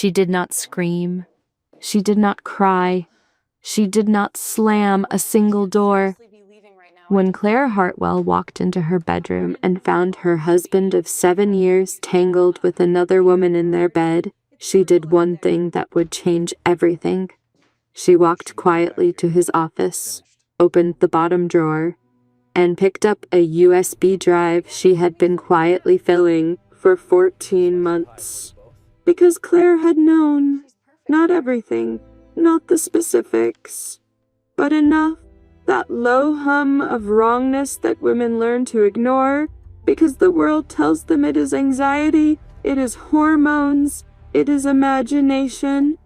She did not scream. She did not cry. She did not slam a single door. When Claire Hartwell walked into her bedroom and found her husband of 7 years tangled with another woman in their bed, she did one thing that would change everything. She walked quietly to his office, opened the bottom drawer, and picked up a USB drive she had been quietly filling for 14 months. Because Claire had known, not everything, not the specifics, but enough, that low hum of wrongness that women learn to ignore because the world tells them it is anxiety, it is hormones, it is imagination.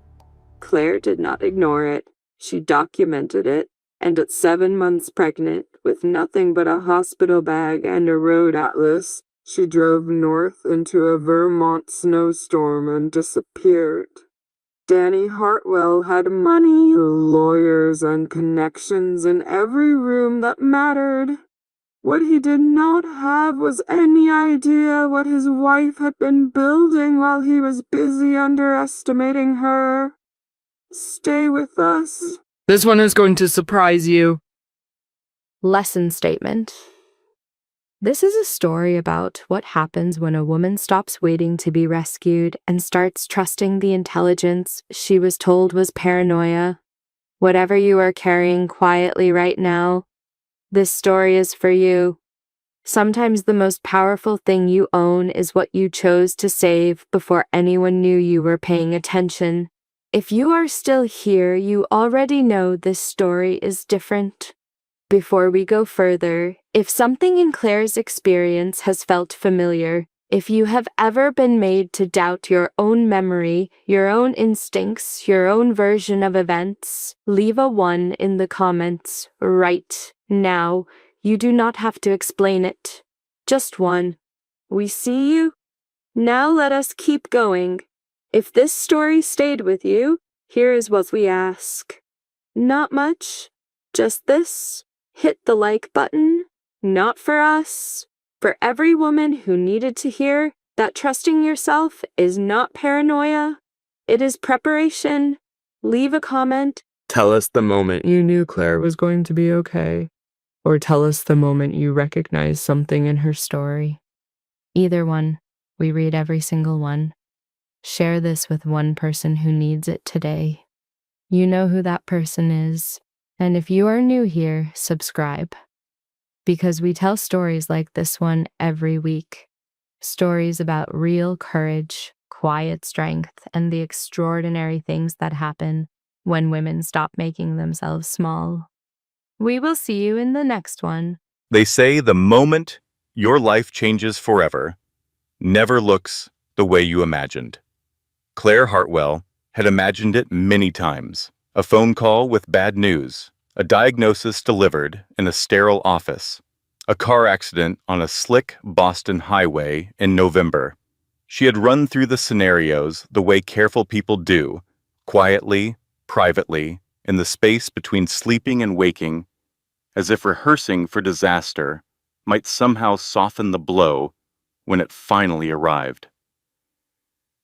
Claire did not ignore it. She documented it, and at 7 months pregnant, with nothing but a hospital bag and a road atlas, she drove north into a Vermont snowstorm and disappeared. Danny Hartwell had money, lawyers, and connections in every room that mattered. What he did not have was any idea what his wife had been building while he was busy underestimating her. Stay with us. This one is going to surprise you. Lesson statement. This is a story about what happens when a woman stops waiting to be rescued and starts trusting the intelligence she was told was paranoia. Whatever you are carrying quietly right now, this story is for you. Sometimes the most powerful thing you own is what you chose to save before anyone knew you were paying attention. If you are still here, you already know this story is different. Before we go further, if something in Claire's experience has felt familiar, if you have ever been made to doubt your own memory, your own instincts, your own version of events, leave a 1 in the comments right now. You do not have to explain it. Just 1. We see you. Now let us keep going. If this story stayed with you, here is what we ask. Not much, just this. Hit the like button. Not for us. For every woman who needed to hear that trusting yourself is not paranoia, it is preparation. Leave a comment. Tell us the moment you knew Claire was going to be okay. Or tell us the moment you recognized something in her story. Either one. We read every single one. Share this with one person who needs it today. You know who that person is. And if you are new here, subscribe. Because we tell stories like this one every week. Stories about real courage, quiet strength, and the extraordinary things that happen when women stop making themselves small. We will see you in the next one. They say the moment your life changes forever never looks the way you imagined. Claire Hartwell had imagined it many times. A phone call with bad news, a diagnosis delivered in a sterile office, a car accident on a slick Boston highway in November. She had run through the scenarios the way careful people do, quietly, privately, in the space between sleeping and waking, as if rehearsing for disaster might somehow soften the blow when it finally arrived.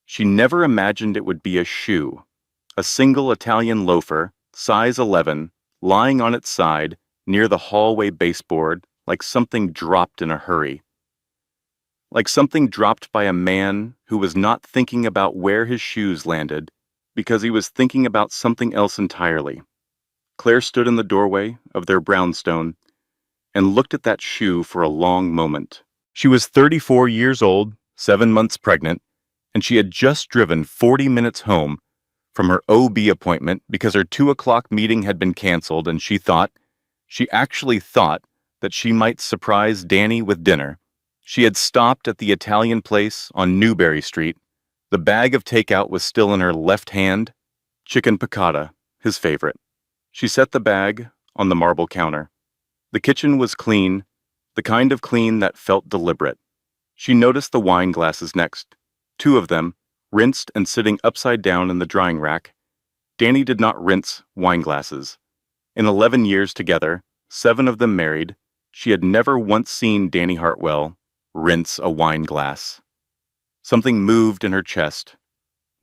She never imagined it would be a shoe, a single Italian loafer, size 11, lying on its side near the hallway baseboard like something dropped in a hurry. Like something dropped by a man who was not thinking about where his shoes landed because he was thinking about something else entirely. Claire stood in the doorway of their brownstone and looked at that shoe for a long moment. She was 34 years old, 7 months pregnant, and she had just driven 40 minutes home from her OB appointment because her 2 o'clock meeting had been canceled, and she actually thought that she might surprise Danny with dinner. She had stopped at the Italian place on Newberry Street. The bag of takeout was still in her left hand, chicken piccata, his favorite. She set the bag on the marble counter. The kitchen was clean, the kind of clean that felt deliberate. She noticed the wine glasses next. 2 of them, rinsed and sitting upside down in the drying rack. Danny did not rinse wine glasses. In 11 years together, 7 of them married, she had never once seen Danny Hartwell rinse a wine glass. Something moved in her chest.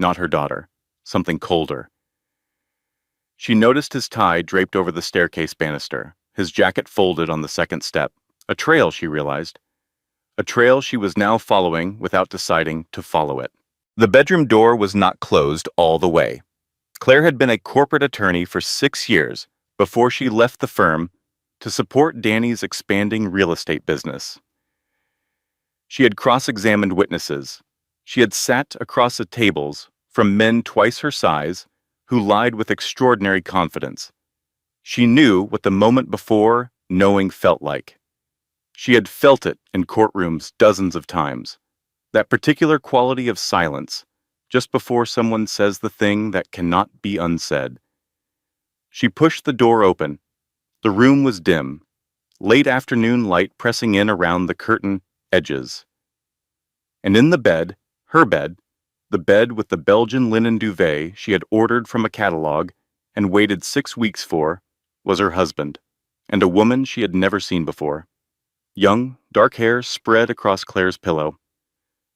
not her daughter. Something colder. She noticed his tie draped over the staircase banister, his jacket folded on the second step. A trail, she realized. A trail she was now following without deciding to follow it. The bedroom door was not closed all the way. Claire had been a corporate attorney for 6 years before she left the firm to support Danny's expanding real estate business. She had cross-examined witnesses. She had sat across the tables from men twice her size who lied with extraordinary confidence. She knew what the moment before knowing felt like. She had felt it in courtrooms dozens of times. That particular quality of silence, just before someone says the thing that cannot be unsaid. She pushed the door open. The room was dim, late afternoon light pressing in around the curtain edges. And in the bed, her bed, the bed with the Belgian linen duvet she had ordered from a catalog and waited 6 weeks for, was her husband, and a woman she had never seen before. Young, dark hair spread across Claire's pillow.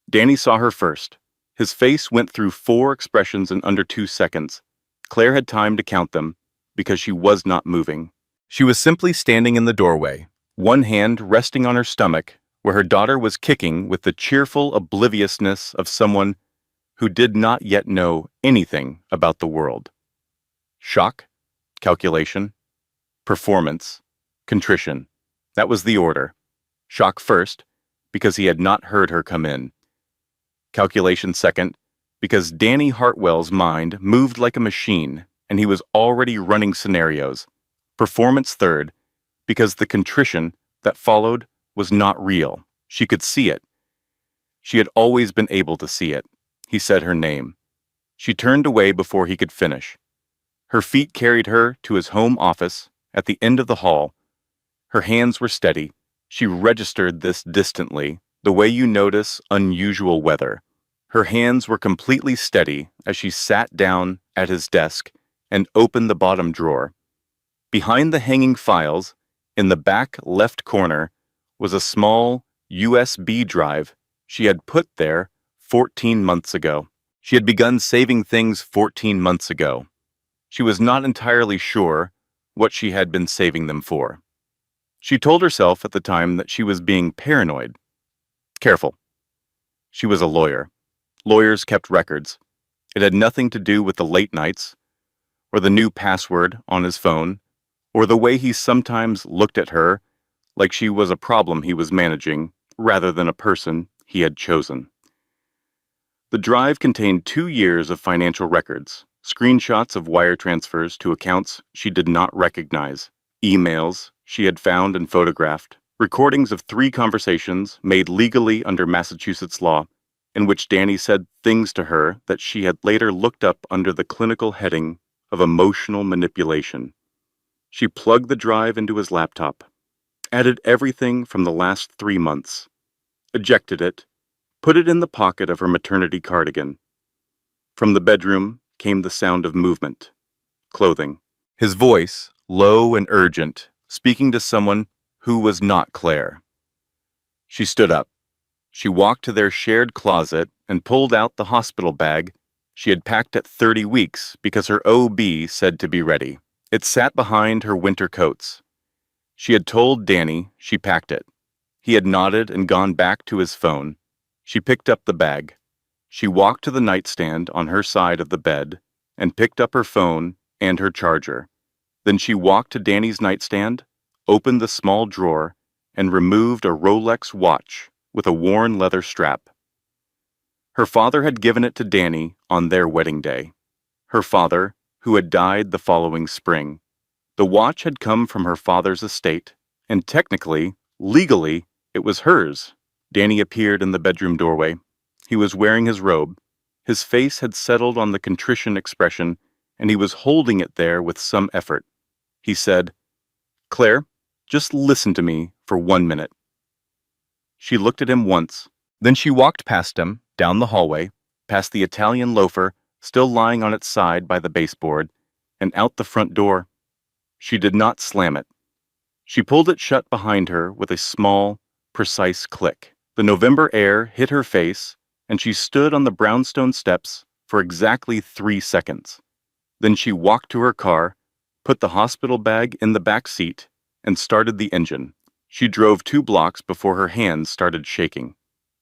Danny saw her first. His face went through 4 expressions in under 2 seconds. Claire had time to count them, because she was not moving. She was simply standing in the doorway, one hand resting on her stomach, where her daughter was kicking with the cheerful obliviousness of someone who did not yet know anything about the world. Shock, calculation, performance, contrition. That was the order. Shock first, because he had not heard her come in. Calculation second, because Danny Hartwell's mind moved like a machine, and he was already running scenarios. Performance third, because the contrition that followed was not real. She could see it. She had always been able to see it. He said her name. She turned away before he could finish. Her feet carried her to his home office at the end of the hall. Her hands were steady. She registered this distantly, the way you notice unusual weather. Her hands were completely steady as she sat down at his desk and opened the bottom drawer. Behind the hanging files, in the back left corner, was a small USB drive she had put there 14 months ago. She had begun saving things 14 months ago. She was not entirely sure what she had been saving them for. She told herself at the time that she was being paranoid. Careful. She was a lawyer. Lawyers kept records. It had nothing to do with the late nights, or the new password on his phone, or the way he sometimes looked at her like she was a problem he was managing rather than a person he had chosen. The drive contained 2 years of financial records, screenshots of wire transfers to accounts she did not recognize, emails she had found and photographed, recordings of 3 conversations made legally under Massachusetts law, in which Danny said things to her that she had later looked up under the clinical heading of emotional manipulation. She plugged the drive into his laptop, added everything from the last 3 months, ejected it, put it in the pocket of her maternity cardigan. From the bedroom came the sound of movement, clothing. His voice, low and urgent, speaking to someone who was not Claire. She stood up. She walked to their shared closet and pulled out the hospital bag she had packed at 30 weeks because her OB said to be ready. It sat behind her winter coats. She had told Danny she packed it. He had nodded and gone back to his phone. She picked up the bag. She walked to the nightstand on her side of the bed and picked up her phone and her charger. Then she walked to Danny's nightstand, opened the small drawer, and removed a Rolex watch with a worn leather strap. Her father had given it to Danny on their wedding day. Her father, who had died the following spring. The watch had come from her father's estate, and technically, legally, it was hers. Danny appeared in the bedroom doorway. He was wearing his robe. His face had settled on the contrition expression, and he was holding it there with some effort. He said, "Claire, just listen to me for 1 minute." She looked at him once. Then she walked past him, down the hallway, past the Italian loafer still lying on its side by the baseboard, and out the front door. She did not slam it. She pulled it shut behind her with a small, precise click. The November air hit her face, and she stood on the brownstone steps for exactly 3 seconds. Then she walked to her car, put the hospital bag in the back seat, and started the engine. She drove 2 blocks before her hands started shaking.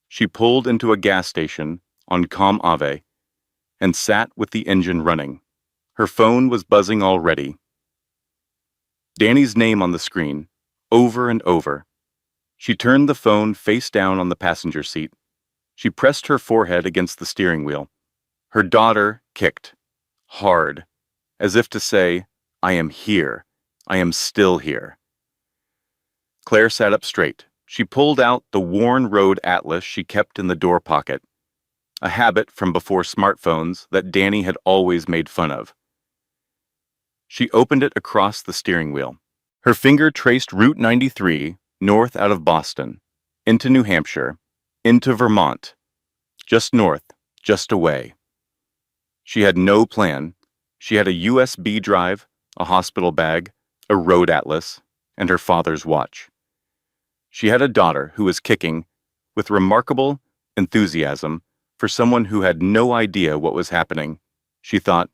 She pulled into a gas station on Com Ave and sat with the engine running. Her phone was buzzing already. Danny's name on the screen, over and over. She turned the phone face down on the passenger seat. She pressed her forehead against the steering wheel. Her daughter kicked, hard, as if to say, I am here. I am still here. Claire sat up straight. She pulled out the worn road atlas she kept in the door pocket, a habit from before smartphones that Danny had always made fun of. She opened it across the steering wheel. Her finger traced Route 93 north out of Boston, into New Hampshire, into Vermont, just north, just away. She had no plan. She had a USB drive, a hospital bag, a road atlas, and her father's watch. She had a daughter who was kicking, with remarkable enthusiasm, for someone who had no idea what was happening. She thought,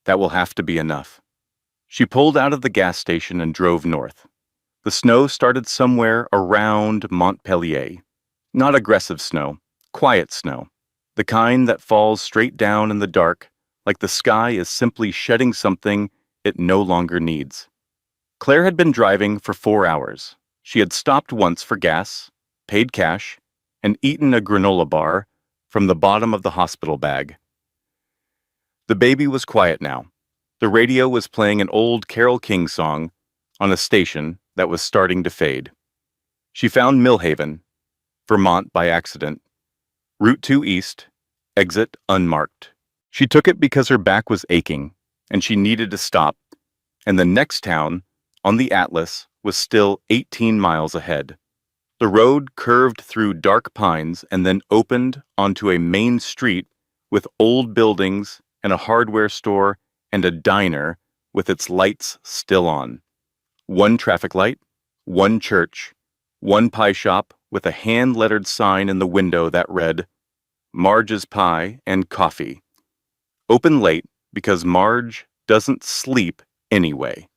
that will have to be enough. She pulled out of the gas station and drove north. The snow started somewhere around Montpellier. Not aggressive snow, quiet snow. The kind that falls straight down in the dark, like the sky is simply shedding something it no longer needs. Claire had been driving for 4 hours. She had stopped once for gas, paid cash, and eaten a granola bar from the bottom of the hospital bag. The baby was quiet now. The radio was playing an old Carole King song on a station that was starting to fade. She found Millhaven, Vermont by accident. Route 2 East, exit unmarked. She took it because her back was aching, and she needed to stop, and the next town, on the atlas, was still 18 miles ahead. The road curved through dark pines and then opened onto a main street with old buildings and a hardware store and a diner with its lights still on. 1 traffic light, 1 church, 1 pie shop with a hand-lettered sign in the window that read, Marge's Pie and Coffee. Open late because Marge doesn't sleep anyway.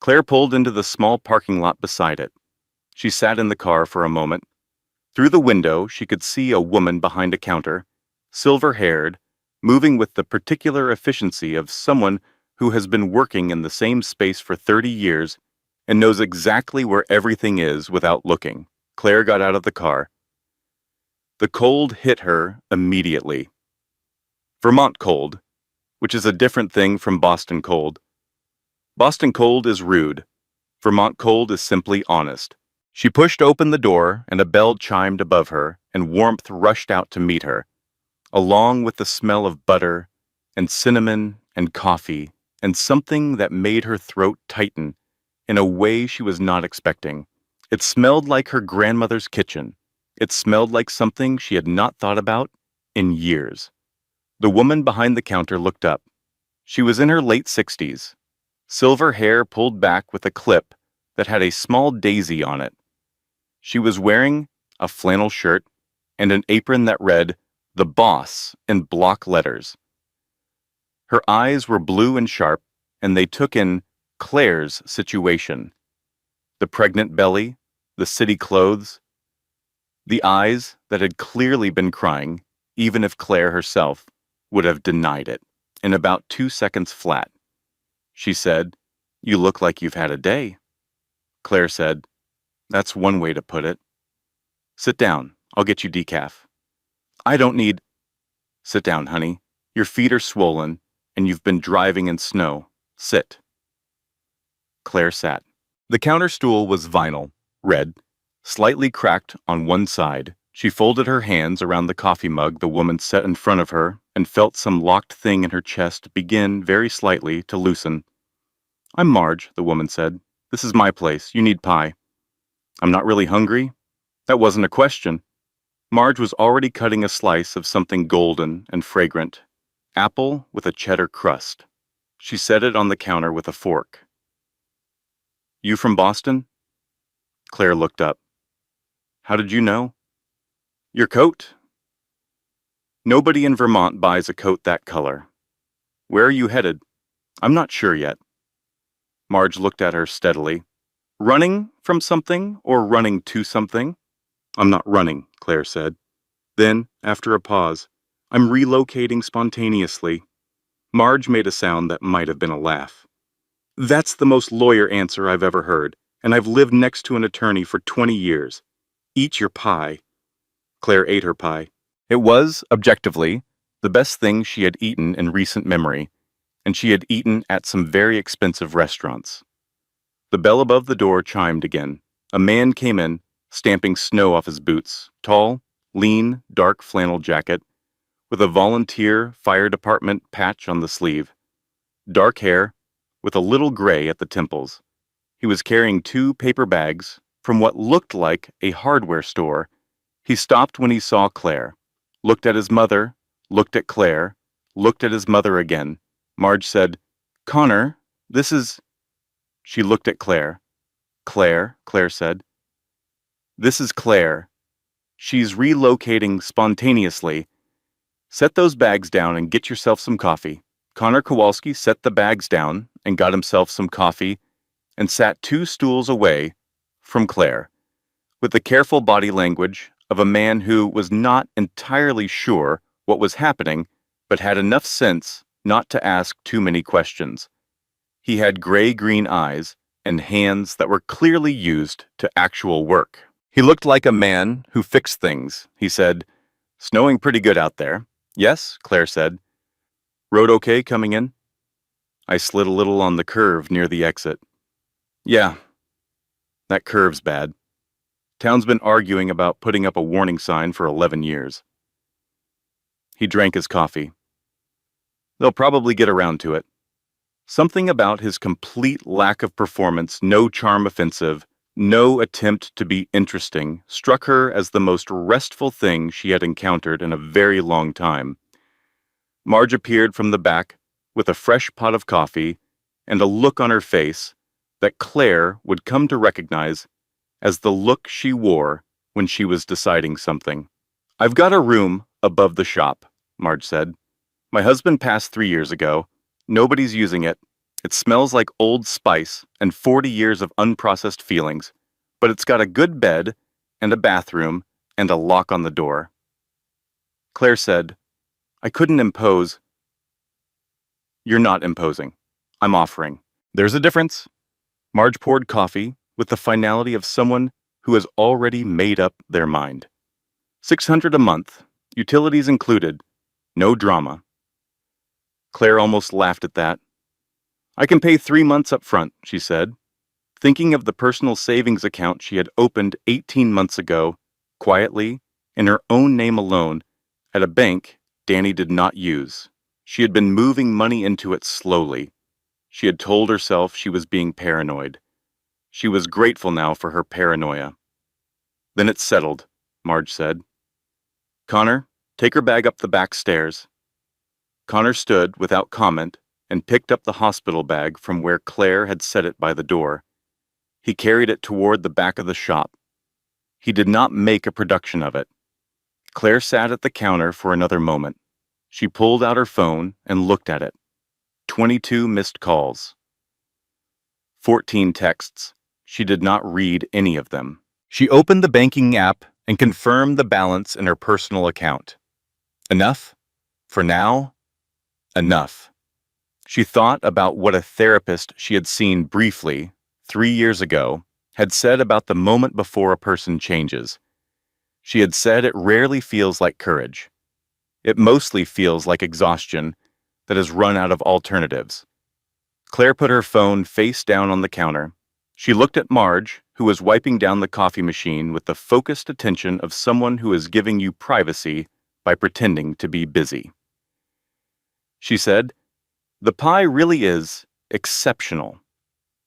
Claire pulled into the small parking lot beside it. She sat in the car for a moment. Through the window, she could see a woman behind a counter, silver-haired, moving with the particular efficiency of someone who has been working in the same space for 30 years and knows exactly where everything is without looking. Claire got out of the car. The cold hit her immediately. Vermont cold, which is a different thing from Boston cold. Boston cold is rude. Vermont cold is simply honest. She pushed open the door and a bell chimed above her and warmth rushed out to meet her, along with the smell of butter and cinnamon and coffee and something that made her throat tighten in a way she was not expecting. It smelled like her grandmother's kitchen. It smelled like something she had not thought about in years. The woman behind the counter looked up. She was in her late 60s. Silver hair pulled back with a clip that had a small daisy on it. She was wearing a flannel shirt and an apron that read, The Boss, in block letters. Her eyes were blue and sharp, and they took in Claire's situation. The pregnant belly, the city clothes, the eyes that had clearly been crying, even if Claire herself would have denied it, in about 2 seconds flat. She said, You look like you've had a day. Claire said, That's one way to put it. Sit down. I'll get you decaf. I don't need... Sit down, honey. Your feet are swollen, and you've been driving in snow. Sit. Claire sat. The counter stool was vinyl, red, slightly cracked on one side. She folded her hands around the coffee mug the woman set in front of her and felt some locked thing in her chest begin very slightly to loosen. I'm Marge, the woman said. This is my place. You need pie. I'm not really hungry. That wasn't a question. Marge was already cutting a slice of something golden and fragrant. Apple with a cheddar crust. She set it on the counter with a fork. You from Boston? Claire looked up. How did you know? Your coat. Nobody in Vermont buys a coat that color. Where are you headed? I'm not sure yet. Marge looked at her steadily. Running from something or running to something? I'm not running, Claire said. Then, after a pause, I'm relocating spontaneously. Marge made a sound that might have been a laugh. That's the most lawyer answer I've ever heard, and I've lived next to an attorney for 20 years. Eat your pie. Claire ate her pie. It was, objectively, the best thing she had eaten in recent memory, and she had eaten at some very expensive restaurants. The bell above the door chimed again. A man came in, stamping snow off his boots, tall, lean, dark flannel jacket, with a volunteer fire department patch on the sleeve. Dark hair, with a little gray at the temples. He was carrying 2 paper bags from what looked like a hardware store. He stopped when he saw Claire, looked at his mother, looked at Claire, looked at his mother again. Marge said, "Connor, this is..." She looked at Claire. "Claire," Claire said. "This is Claire. She's relocating spontaneously. Set those bags down and get yourself some coffee." Connor Kowalski set the bags down and got himself some coffee and sat 2 stools away from Claire, with the careful body language of a man who was not entirely sure what was happening but had enough sense not to ask too many questions. He had gray-green eyes and hands that were clearly used to actual work. He looked like a man who fixed things. He said, "Snowing pretty good out there." "Yes," Claire said. "Road okay coming in?" "I slid a little on the curve near the exit." "Yeah, that curve's bad. Town's been arguing about putting up a warning sign for 11 years. He drank his coffee. "They'll probably get around to it." Something about his complete lack of performance, no charm offensive, no attempt to be interesting, struck her as the most restful thing she had encountered in a very long time. Marge appeared from the back with a fresh pot of coffee and a look on her face that Claire would come to recognize as the look she wore when she was deciding something. "I've got a room above the shop," Marge said. "My husband passed 3 years ago. Nobody's using it. It smells like Old Spice and 40 years of unprocessed feelings, but it's got a good bed and a bathroom and a lock on the door." Claire said, "I couldn't impose." "You're not imposing. I'm offering." "There's a difference." Marge poured coffee with the finality of someone who has already made up their mind. $600 a month, utilities included, no drama. Claire almost laughed at that. "I can pay 3 months up front," she said, thinking of the personal savings account she had opened 18 months ago, quietly, in her own name alone, at a bank Danny did not use. She had been moving money into it slowly. She had told herself she was being paranoid. She was grateful now for her paranoia. "Then it's settled," Marge said. "Connor, take her bag up the back stairs." Connor stood without comment and picked up the hospital bag from where Claire had set it by the door. He carried it toward the back of the shop. He did not make a production of it. Claire sat at the counter for another moment. She pulled out her phone and looked at it. 22 missed calls. 14 texts. She did not read any of them. She opened the banking app and confirmed the balance in her personal account. Enough? For now? Enough. She thought about what a therapist she had seen briefly, 3 years ago, had said about the moment before a person changes. She had said it rarely feels like courage. It mostly feels like exhaustion that has run out of alternatives. Claire put her phone face down on the counter. She looked at Marge, who was wiping down the coffee machine with the focused attention of someone who is giving you privacy by pretending to be busy. She said, "The pie really is exceptional."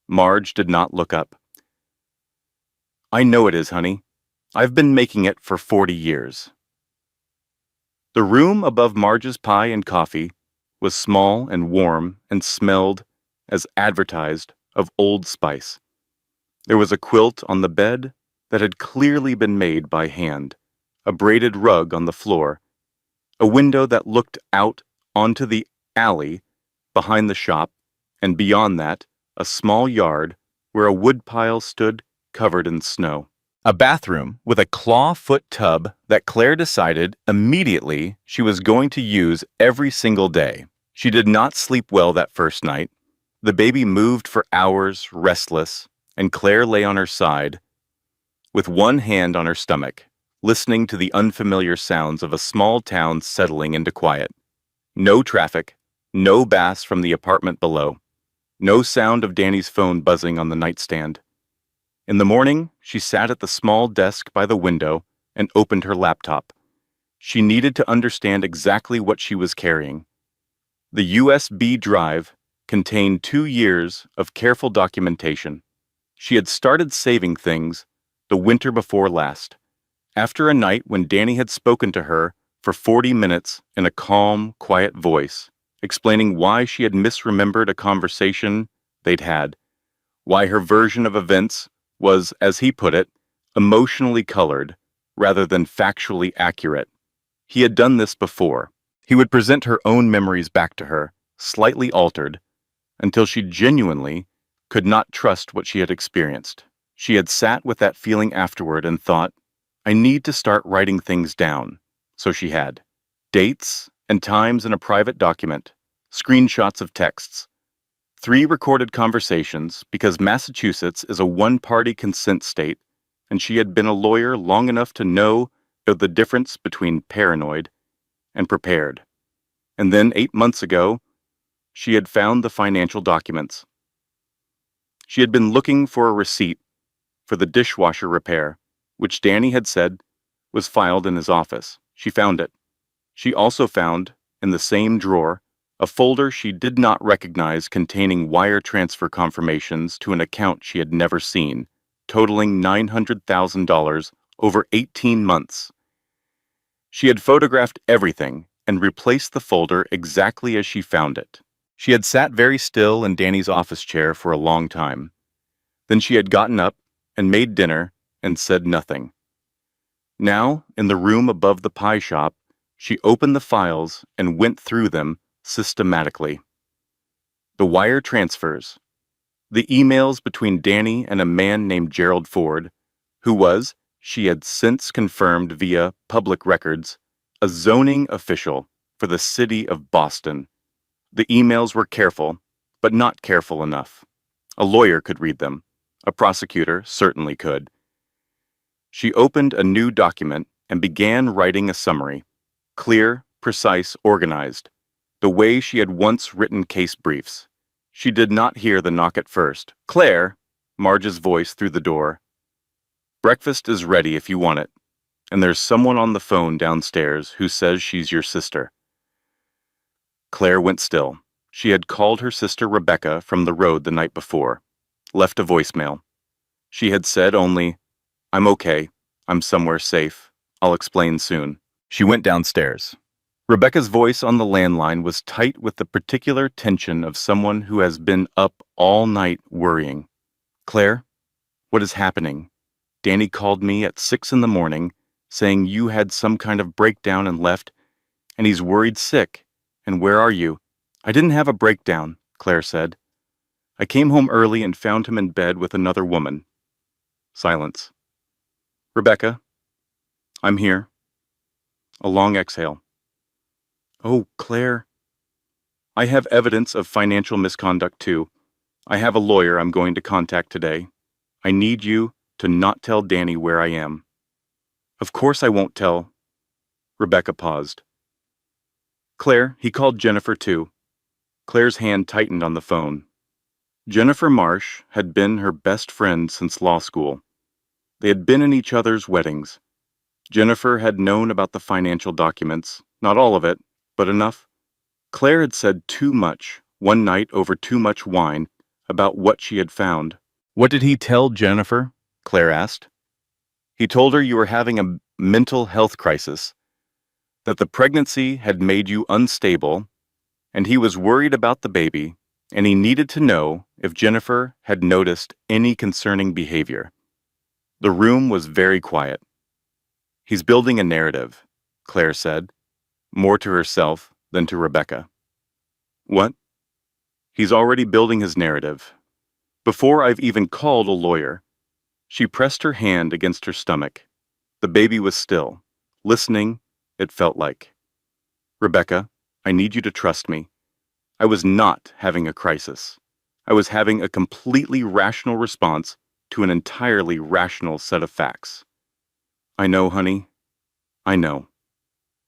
Marge did not look up. "I know it is, honey. I've been making it for 40 years. The room above Marge's pie and coffee was small and warm and smelled, as advertised, of Old Spice. There was a quilt on the bed that had clearly been made by hand, a braided rug on the floor, a window that looked out onto the alley behind the shop, and beyond that, a small yard where a woodpile stood covered in snow. A bathroom with a claw-foot tub that Claire decided immediately she was going to use every single day. She did not sleep well that first night. The baby moved for hours, restless, and Claire lay on her side, with one hand on her stomach, listening to the unfamiliar sounds of a small town settling into quiet. No traffic, no bass from the apartment below, no sound of Danny's phone buzzing on the nightstand. In the morning, she sat at the small desk by the window and opened her laptop. She needed to understand exactly what she was carrying. The USB drive contained 2 years of careful documentation. She had started saving things the winter before last, after a night when Danny had spoken to her for 40 minutes in a calm, quiet voice, explaining why she had misremembered a conversation they'd had, why her version of events was, as he put it, emotionally colored rather than factually accurate. He had done this before. He would present her own memories back to her, slightly altered, until she genuinely could not trust what she had experienced. She had sat with that feeling afterward and thought, I need to start writing things down. So she had. Dates and times in a private document, screenshots of texts, 3 recorded conversations because Massachusetts is a one-party consent state, and she had been a lawyer long enough to know the difference between paranoid and prepared. And then 8 months ago, she had found the financial documents. She had been looking for a receipt for the dishwasher repair, which Danny had said was filed in his office. She found it. She also found, in the same drawer, a folder she did not recognize containing wire transfer confirmations to an account she had never seen, totaling $900,000 over 18 months. She had photographed everything and replaced the folder exactly as she found it. She had sat very still in Danny's office chair for a long time. Then she had gotten up and made dinner and said nothing. Now, in the room above the pie shop, she opened the files and went through them systematically. The wire transfers, the emails between Danny and a man named Gerald Ford, who was, she had since confirmed via public records, a zoning official for the city of Boston. The emails were careful, but not careful enough. A lawyer could read them. A prosecutor certainly could. She opened a new document and began writing a summary, clear, precise, organized, the way she had once written case briefs. She did not hear the knock at first. Claire, Marge's voice through the door. Breakfast is ready if you want it, and there's someone on the phone downstairs who says she's your sister. Claire went still. She had called her sister Rebecca from the road the night before, left a voicemail. She had said only, I'm okay. I'm somewhere safe. I'll explain soon. She went downstairs. Rebecca's voice on the landline was tight with the particular tension of someone who has been up all night worrying. Claire, what is happening? Danny called me at 6 in the morning, saying you had some kind of breakdown and left, and he's worried sick. And where are you? I didn't have a breakdown, Claire said. I came home early and found him in bed with another woman. Silence. Rebecca, I'm here. A long exhale. Oh, Claire. I have evidence of financial misconduct too. I have a lawyer I'm going to contact today. I need you to not tell Danny where I am. Of course I won't tell. Rebecca paused. Claire, he called Jennifer too. Claire's hand tightened on the phone. Jennifer Marsh had been her best friend since law school. They had been in each other's weddings. Jennifer had known about the financial documents, not all of it, but enough. Claire had said too much, one night over too much wine, about what she had found. What did he tell Jennifer? Claire asked. He told her you were having a mental health crisis, that the pregnancy had made you unstable, and he was worried about the baby, and he needed to know if Jennifer had noticed any concerning behavior. The room was very quiet. He's building a narrative, Claire said. more to herself than to Rebecca. What? He's already building his narrative. Before I've even called a lawyer. She pressed her hand against her stomach. The baby was still. Listening, it felt like. Rebecca, I need you to trust me. I was not having a crisis. I was having a completely rational response to an entirely rational set of facts. I know, honey. I know.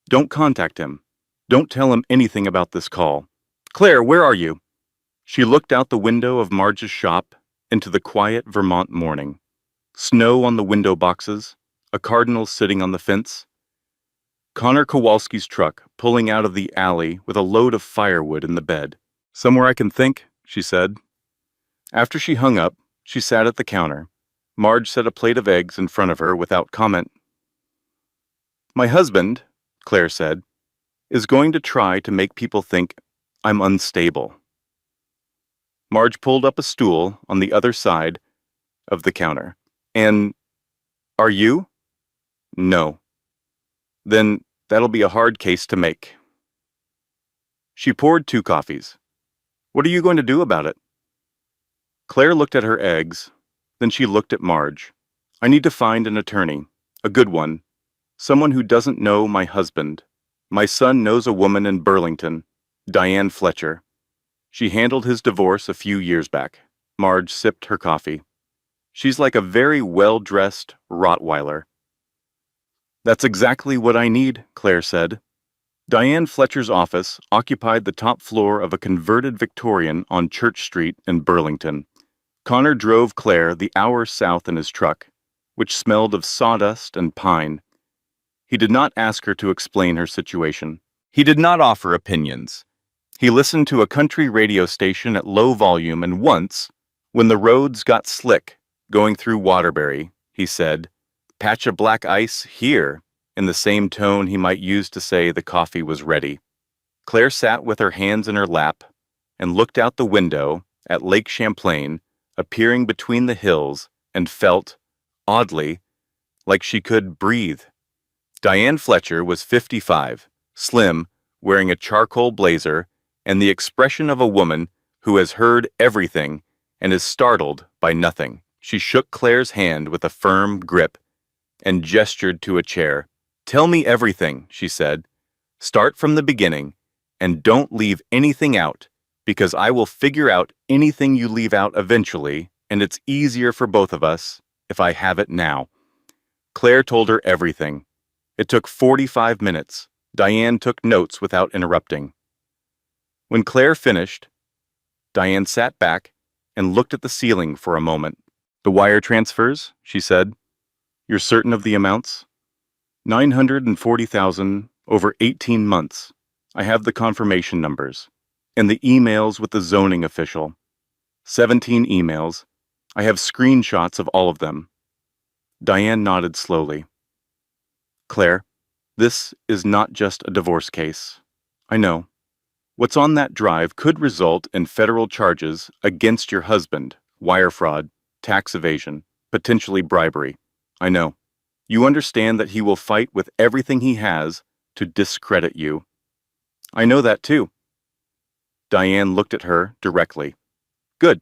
Don't contact him. Don't tell him anything about this call. Claire, where are you? She looked out the window of Marge's shop into the quiet Vermont morning. Snow on the window boxes, a cardinal sitting on the fence. Connor Kowalski's truck pulling out of the alley with a load of firewood in the bed. Somewhere I can think, she said. After she hung up, she sat at the counter. Marge set a plate of eggs in front of her without comment. My husband, Claire said, is going to try to make people think I'm unstable. Marge pulled up a stool on the other side of the counter. And are you? No. Then that'll be a hard case to make. She poured 2 coffees. What are you going to do about it? Claire looked at her eggs, then she looked at Marge. I need to find an attorney, a good one, someone who doesn't know my husband. My son knows a woman in Burlington, Diane Fletcher. She handled his divorce a few years back. Marge sipped her coffee. She's like a very well-dressed Rottweiler. That's exactly what I need, Claire said. Diane Fletcher's office occupied the top floor of a converted Victorian on Church Street in Burlington. Connor drove Claire the hour south in his truck, which smelled of sawdust and pine. He did not ask her to explain her situation. He did not offer opinions. He listened to a country radio station at low volume, and once, when the roads got slick going through Waterbury, he said, "Patch of black ice here," in the same tone he might use to say the coffee was ready. Claire sat with her hands in her lap and looked out the window at Lake Champlain appearing between the hills and felt, oddly, like she could breathe. Diane Fletcher was 55, slim, wearing a charcoal blazer, and the expression of a woman who has heard everything and is startled by nothing. She shook Claire's hand with a firm grip and gestured to a chair. "Tell me everything," she said. "Start from the beginning, and don't leave anything out, because I will figure out anything you leave out eventually, and it's easier for both of us if I have it now." Claire told her everything. It took 45 minutes. Diane took notes without interrupting. When Claire finished, Diane sat back and looked at the ceiling for a moment. "The wire transfers," she said. "You're certain of the amounts?" $940,000 over 18 months. I have the confirmation numbers. And the emails with the zoning official. 17 emails. I have screenshots of all of them. Diane nodded slowly. "Claire, this is not just a divorce case. I know. What's on that drive could result in federal charges against your husband, wire fraud, tax evasion, potentially bribery. I know. You understand that he will fight with everything he has to discredit you. I know that too." Diane looked at her directly. "Good.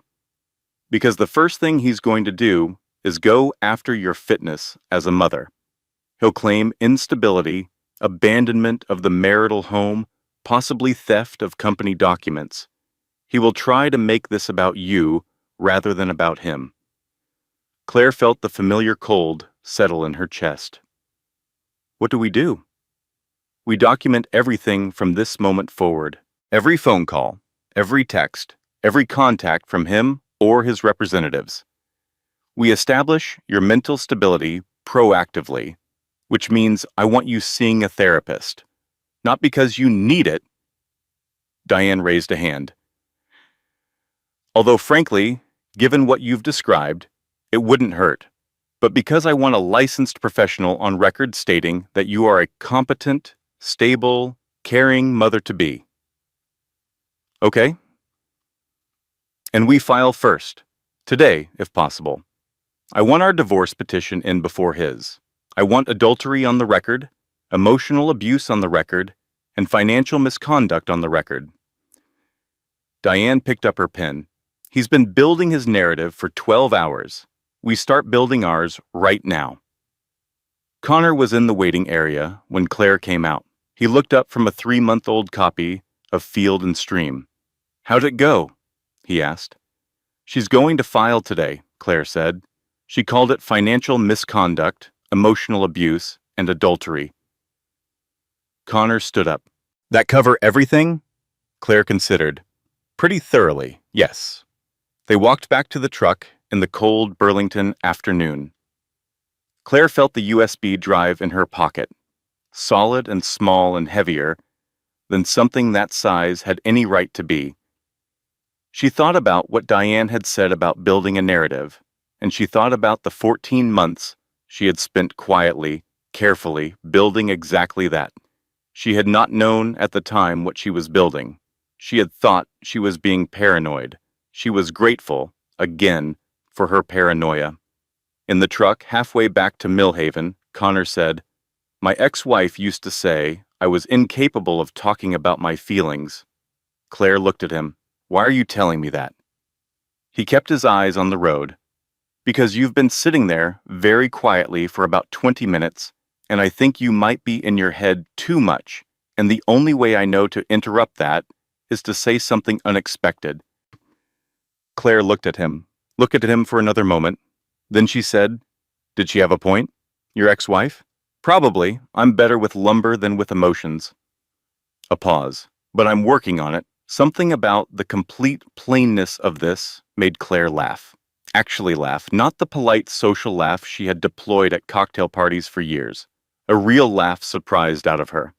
Because the first thing he's going to do is go after your fitness as a mother. He'll claim instability, abandonment of the marital home, possibly theft of company documents. He will try to make this about you rather than about him." Claire felt the familiar cold settle in her chest. "What do we do?" "We document everything from this moment forward. Every phone call, every text, every contact from him or his representatives. We establish your mental stability proactively, which means I want you seeing a therapist. Not because you need it." Diane raised a hand. "Although frankly, given what you've described, it wouldn't hurt. But because I want a licensed professional on record stating that you are a competent, stable, caring mother-to-be." "Okay." "And we file first. Today, if possible. I want our divorce petition in before his. I want adultery on the record, emotional abuse on the record, and financial misconduct on the record. Diane picked up her pen. He's been building his narrative for 12 hours. We start building ours right now. Connor was in the waiting area when Claire came out. He looked up from a 3-month-old copy of Field and Stream. "How'd it go?" he asked. "She's going to file today," Claire said. She called it financial misconduct, emotional abuse, and adultery. Connor stood up. "That cover everything?" Claire considered. "Pretty thoroughly, yes." They walked back to the truck in the cold Burlington afternoon. Claire felt the USB drive in her pocket, solid and small and heavier than something that size had any right to be. She thought about what Diane had said about building a narrative, and she thought about the 14 months she had spent quietly, carefully, building exactly that. She had not known at the time what she was building. She had thought she was being paranoid. She was grateful, again, for her paranoia. In the truck, halfway back to Millhaven, Connor said, "My ex-wife used to say I was incapable of talking about my feelings." Claire looked at him. "Why are you telling me that?" He kept his eyes on the road. "Because you've been sitting there very quietly for about 20 minutes, and I think you might be in your head too much, and the only way I know to interrupt that is to say something unexpected." Claire looked at him for another moment. Then she said, "Did she have a point? Your ex-wife?" "Probably. I'm better with lumber than with emotions." A pause. "But I'm working on it." Something about the complete plainness of this made Claire laugh. Actually laugh, not the polite social laugh she had deployed at cocktail parties for years. A real laugh surprised out of her.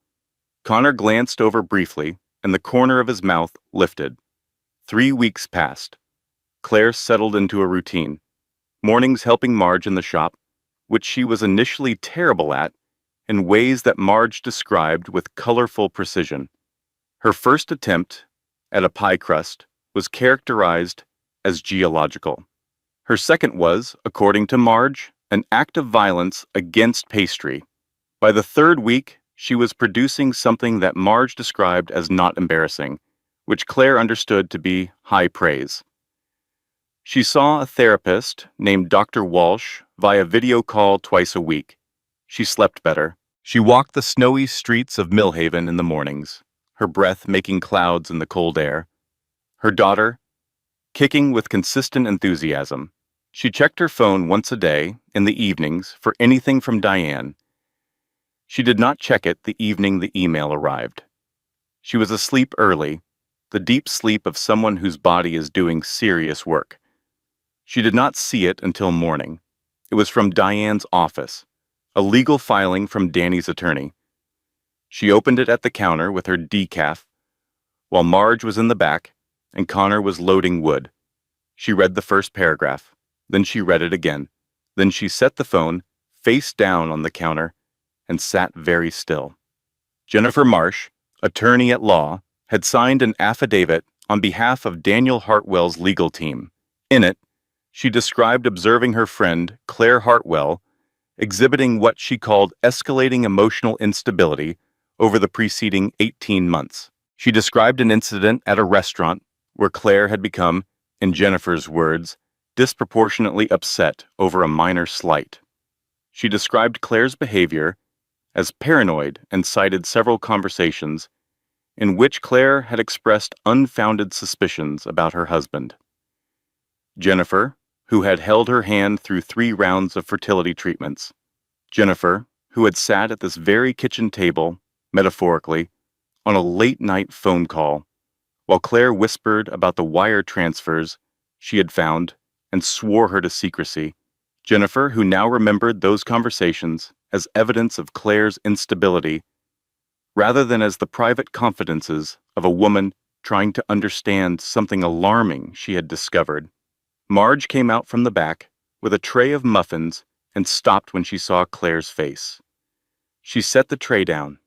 Connor glanced over briefly, and the corner of his mouth lifted. 3 weeks passed. Claire settled into a routine. Mornings helping Marge in the shop, which she was initially terrible at, in ways that Marge described with colorful precision. Her first attempt at a pie crust was characterized as geological. Her second was, according to Marge, an act of violence against pastry. By the 3rd week, she was producing something that Marge described as not embarrassing, which Claire understood to be high praise. She saw a therapist named Dr. Walsh via video call twice a week. She slept better. She walked the snowy streets of Millhaven in the mornings, her breath making clouds in the cold air. Her daughter, kicking with consistent enthusiasm. She checked her phone once a day in the evenings for anything from Diane. She did not check it the evening the email arrived. She was asleep early, the deep sleep of someone whose body is doing serious work. She did not see it until morning. It was from Diane's office, a legal filing from Danny's attorney. She opened it at the counter with her decaf, while Marge was in the back and Connor was loading wood. She read the first paragraph, then she read it again. Then she set the phone face down on the counter and sat very still. Jennifer Marsh, attorney at law, had signed an affidavit on behalf of Daniel Hartwell's legal team. In it, she described observing her friend, Claire Hartwell, exhibiting what she called escalating emotional instability over the preceding 18 months. She described an incident at a restaurant where Claire had become, in Jennifer's words, disproportionately upset over a minor slight. She described Claire's behavior as paranoid and cited several conversations in which Claire had expressed unfounded suspicions about her husband. Jennifer, who had held her hand through 3 rounds of fertility treatments. Jennifer, who had sat at this very kitchen table, metaphorically, on a late-night phone call, while Claire whispered about the wire transfers she had found and swore her to secrecy. Jennifer, who now remembered those conversations as evidence of Claire's instability, rather than as the private confidences of a woman trying to understand something alarming she had discovered. Marge came out from the back with a tray of muffins and stopped when she saw Claire's face. She set the tray down.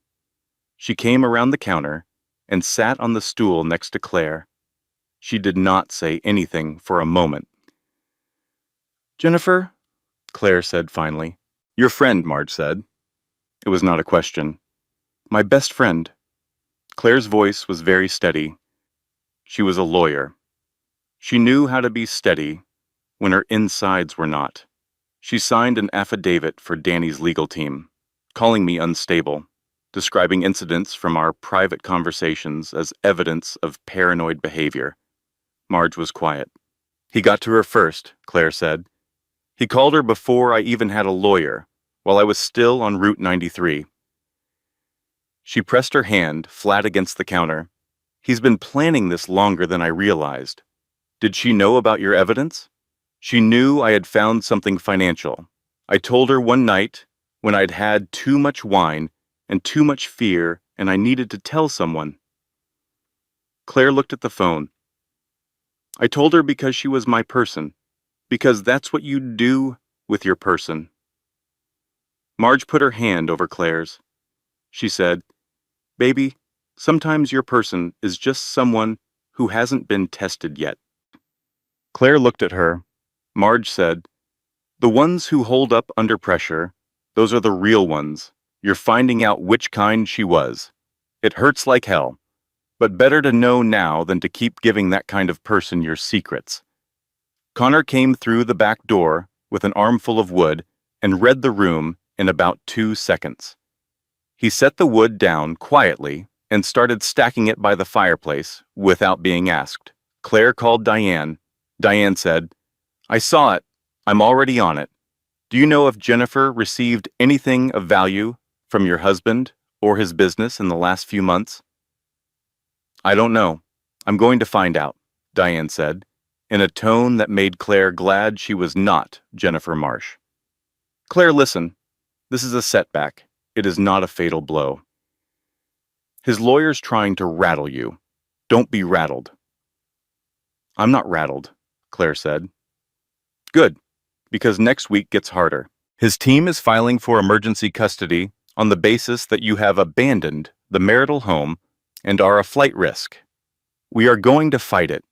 She came around the counter and sat on the stool next to Claire. She did not say anything for a moment. "Jennifer," Claire said finally. "Your friend," Marge said. It was not a question. "My best friend." Claire's voice was very steady. She was a lawyer. She knew how to be steady when her insides were not. She signed an affidavit for Danny's legal team, calling me unstable, describing incidents from our private conversations as evidence of paranoid behavior. Marge was quiet. He got to her first, Claire said. He called her before I even had a lawyer, while I was still on Route 93. She pressed her hand flat against the counter. He's been planning this longer than I realized. Did she know about your evidence? She knew I had found something financial. I told her one night when I'd had too much wine and too much fear and I needed to tell someone. Claire looked at the phone. I told her because she was my person, because that's what you do with your person. Marge put her hand over Claire's. She said, "Baby, sometimes your person is just someone who hasn't been tested yet." Claire looked at her. Marge said, "The ones who hold up under pressure, those are the real ones. You're finding out which kind she was. It hurts like hell, but better to know now than to keep giving that kind of person your secrets." Connor came through the back door with an armful of wood and read the room in about 2 seconds. He set the wood down quietly and started stacking it by the fireplace without being asked. Claire called Diane. Diane said, "I saw it. I'm already on it. Do you know if Jennifer received anything of value from your husband or his business in the last few months?" "I don't know. I'm going to find out," Diane said, in a tone that made Claire glad she was not Jennifer Marsh. "Claire, listen. This is a setback. It is not a fatal blow. His lawyer's trying to rattle you. Don't be rattled." "I'm not rattled," Claire said. "Good, because next week gets harder. His team is filing for emergency custody on the basis that you have abandoned the marital home and are a flight risk. We are going to fight it,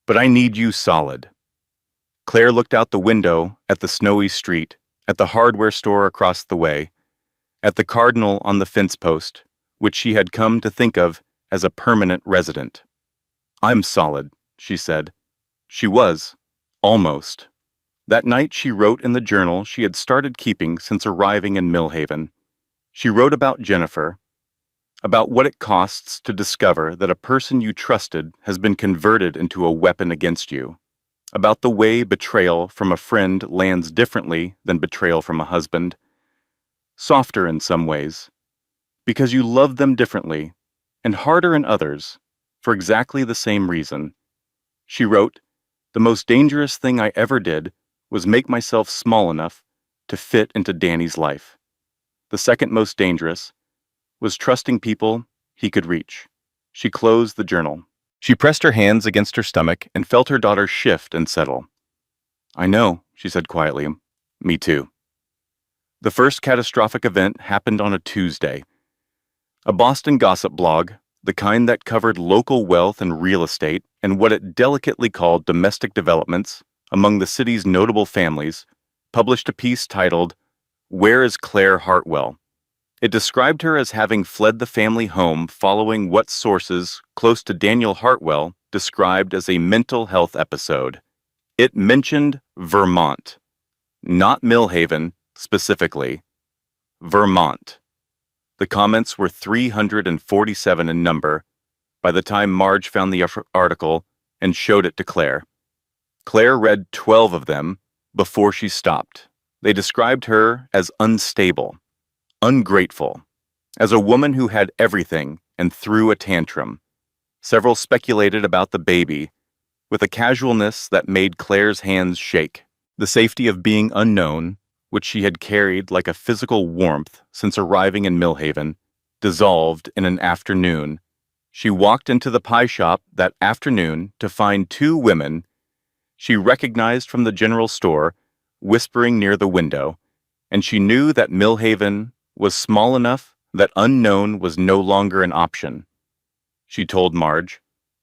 but I need you solid." Claire looked out the window at the snowy street, at the hardware store across the way, at the cardinal on the fence post, which she had come to think of as a permanent resident. "I'm solid," she said. She was, almost. That night she wrote in the journal she had started keeping since arriving in Millhaven. She wrote about Jennifer, about what it costs to discover that a person you trusted has been converted into a weapon against you, about the way betrayal from a friend lands differently than betrayal from a husband, softer in some ways, because you love them differently, and harder in others, for exactly the same reason. She wrote, "The most dangerous thing I ever did was make myself small enough to fit into Danny's life. The second most dangerous was trusting people he could reach." She closed the journal. She pressed her hands against her stomach and felt her daughter shift and settle. "I know," she said quietly. "Me too." The first catastrophic event happened on a Tuesday. A Boston gossip blog, the kind that covered local wealth and real estate and what it delicately called domestic developments among the city's notable families, published a piece titled, "Where is Claire Hartwell?" It described her as having fled the family home following what sources close to Daniel Hartwell described as a mental health episode. It mentioned Vermont, not Millhaven specifically, Vermont. The comments were 347 in number by the time Marge found the article and showed it to Claire. Claire read 12 of them before she stopped. They described her as unstable, ungrateful, as a woman who had everything and threw a tantrum. Several speculated about the baby, with a casualness that made Claire's hands shake. The safety of being unknown, which she had carried like a physical warmth since arriving in Millhaven, dissolved in an afternoon. She walked into the pie shop that afternoon to find 2 women she recognized from the general store whispering near the window, and she knew that Millhaven was small enough that unknown was no longer an option. She told Marge.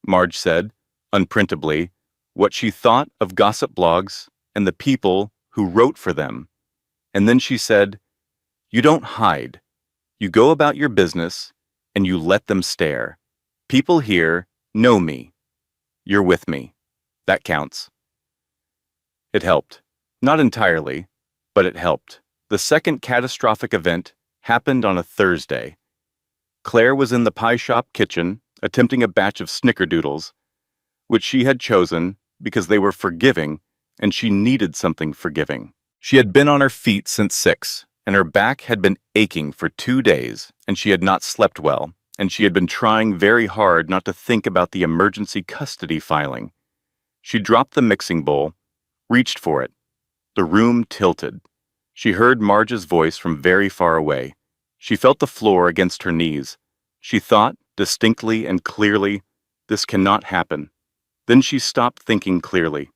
Marge said, unprintably, what she thought of gossip blogs and the people who wrote for them. And then she said, "You don't hide. You go about your business, and you let them stare. People here know me. You're with me. That counts. It helped. Not entirely, but it helped. The second catastrophic event happened on a Thursday. Claire was in the pie shop kitchen attempting a batch of snickerdoodles, which she had chosen because they were forgiving and she needed something forgiving. She had been on her feet since 6, and her back had been aching for 2 days, and she had not slept well, and she had been trying very hard not to think about the emergency custody filing. She dropped the mixing bowl, reached for it. The room tilted. She heard Marge's voice from very far away. She felt the floor against her knees. She thought, distinctly and clearly, this cannot happen. Then she stopped thinking clearly.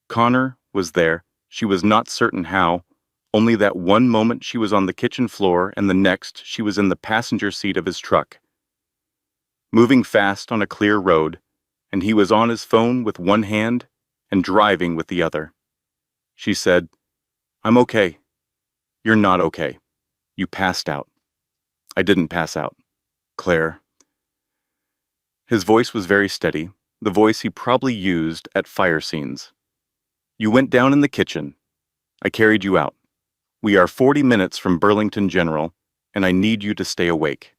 Connor was there. She was not certain how. Only that one moment she was on the kitchen floor and the next she was in the passenger seat of his truck. Moving fast on a clear road, and he was on his phone with one hand and driving with the other. She said, "I'm okay." "You're not okay. You passed out." "I didn't pass out, Claire." His voice was very steady, the voice he probably used at fire scenes. "You went down in the kitchen. I carried you out. We are 40 minutes from Burlington General, and I need you to stay awake."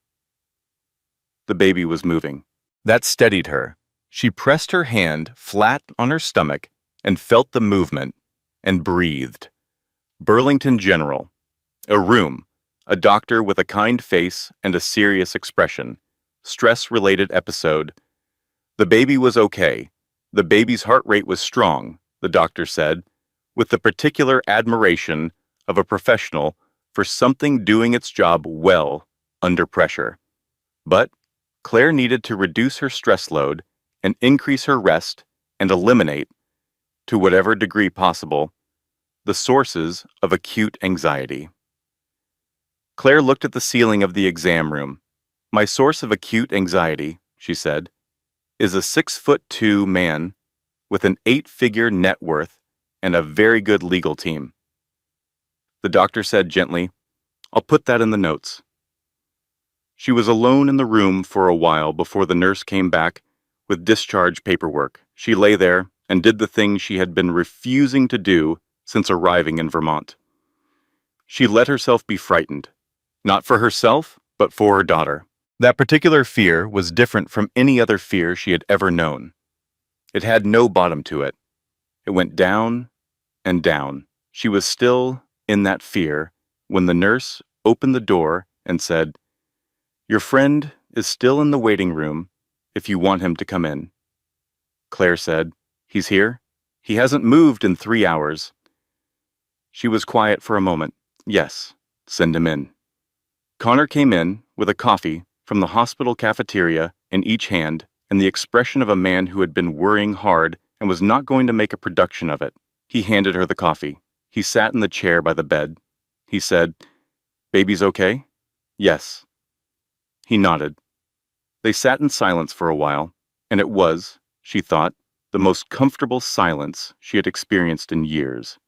The baby was moving. That steadied her. She pressed her hand flat on her stomach and felt the movement and breathed. Burlington General. A room. A doctor with a kind face and a serious expression. Stress-related episode. The baby was okay. The baby's heart rate was strong, the doctor said, with the particular admiration of a professional for something doing its job well under pressure. But Claire needed to reduce her stress load and increase her rest and eliminate, to whatever degree possible, the sources of acute anxiety. Claire looked at the ceiling of the exam room. "My source of acute anxiety," she said, "is a 6'2" man with an 8-figure net worth and a very good legal team." The doctor said gently, "I'll put that in the notes." She was alone in the room for a while before the nurse came back with discharge paperwork. She lay there and did the thing she had been refusing to do since arriving in Vermont. She let herself be frightened, not for herself, but for her daughter. That particular fear was different from any other fear she had ever known. It had no bottom to it. It went down and down. She was still in that fear when the nurse opened the door and said, "Your friend is still in the waiting room if you want him to come in." Claire said, "He's here? He hasn't moved in 3 hours." She was quiet for a moment. "Yes, send him in." Connor came in with a coffee from the hospital cafeteria in each hand and the expression of a man who had been worrying hard and was not going to make a production of it. He handed her the coffee. He sat in the chair by the bed. He said, "Baby's okay?" "Yes." He nodded. They sat in silence for a while, and it was, she thought, the most comfortable silence she had experienced in years.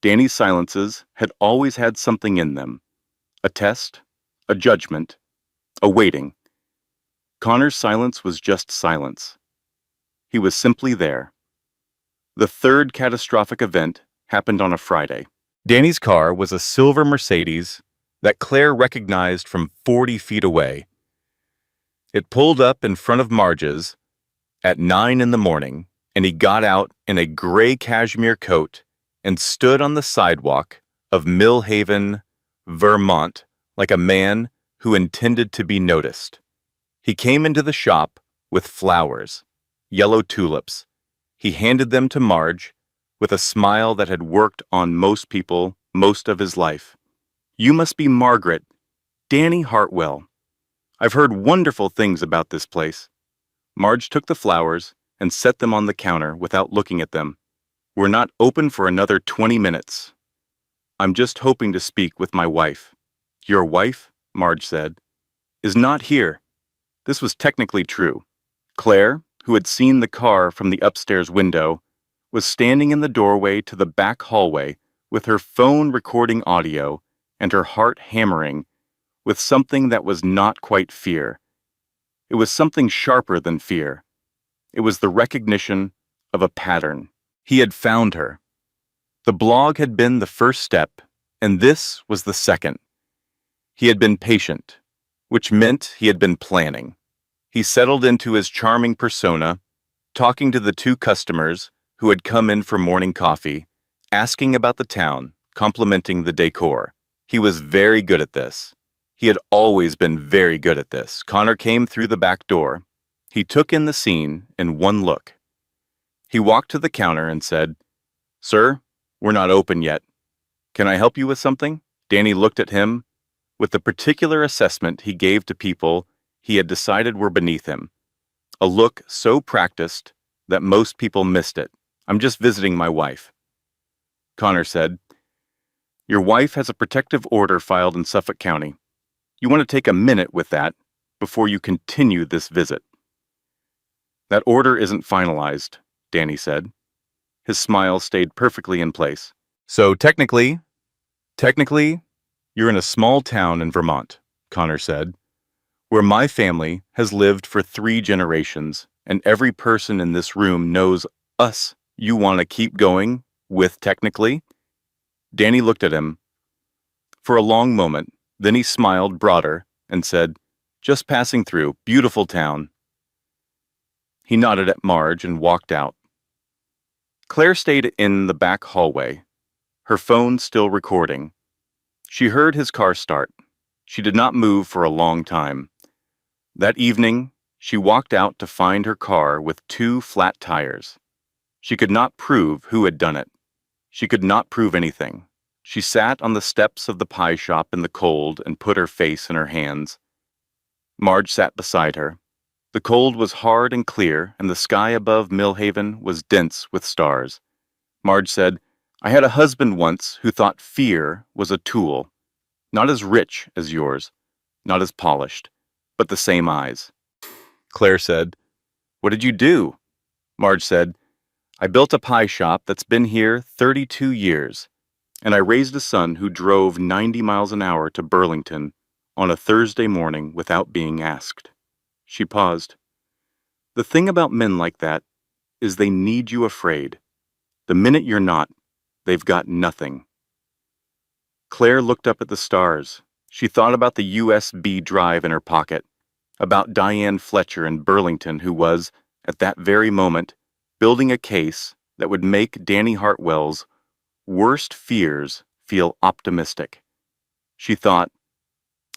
Danny's silences had always had something in them. A test, a judgment, a waiting. Connor's silence was just silence. He was simply there. The third catastrophic event happened on a Friday. Danny's car was a silver Mercedes that Claire recognized from 40 feet away. It pulled up in front of Marge's at 9 in the morning, and he got out in a gray cashmere coat and stood on the sidewalk of Millhaven, Vermont, like a man who intended to be noticed. He came into the shop with flowers, yellow tulips. He handed them to Marge with a smile that had worked on most people most of his life. "You must be Margaret, Danny Hartwell. I've heard wonderful things about this place." Marge took the flowers and set them on the counter without looking at them. "We're not open for another 20 minutes. I'm just hoping to speak with my wife." "Your wife," Marge said, "is not here." This was technically true. Claire, who had seen the car from the upstairs window, was standing in the doorway to the back hallway with her phone recording audio and her heart hammering with something that was not quite fear. It was something sharper than fear. It was the recognition of a pattern. He had found her. The blog had been the first step, and this was the second. He had been patient, which meant he had been planning. He settled into his charming persona, talking to the two customers who had come in for morning coffee, asking about the town, complimenting the decor. He was very good at this. He had always been very good at this. Connor came through the back door. He took in the scene in one look. He walked to the counter and said, "Sir, we're not open yet. Can I help you with something?" Danny looked at him with the particular assessment he gave to people he had decided were beneath him. A look so practiced that most people missed it. "I'm just visiting my wife." Connor said, "Your wife has a protective order filed in Suffolk County. You want to take a minute with that before you continue this visit." "That order isn't finalized," Danny said. His smile stayed perfectly in place. "So technically, you're in a small town in Vermont," Connor said, "where my family has lived for 3 generations, and every person in this room knows us. You want to keep going with technically?" Danny looked at him for a long moment, then he smiled broader and said, "Just passing through, beautiful town." He nodded at Marge and walked out. Claire stayed in the back hallway, her phone still recording. She heard his car start. She did not move for a long time. That evening, she walked out to find her car with 2 flat tires. She could not prove who had done it. She could not prove anything. She sat on the steps of the pie shop in the cold and put her face in her hands. Marge sat beside her. The cold was hard and clear, and the sky above Millhaven was dense with stars. Marge said, "I had a husband once who thought fear was a tool, not as rich as yours, not as polished, but the same eyes." Claire said, "What did you do?" Marge said, "I built a pie shop that's been here 32 years, and I raised a son who drove 90 miles an hour to Burlington on a Thursday morning without being asked." She paused. "The thing about men like that is they need you afraid. The minute you're not, they've got nothing." Claire looked up at the stars. She thought about the USB drive in her pocket, about Diane Fletcher in Burlington who was, at that very moment, building a case that would make Danny Hartwell's worst fears feel optimistic. She thought,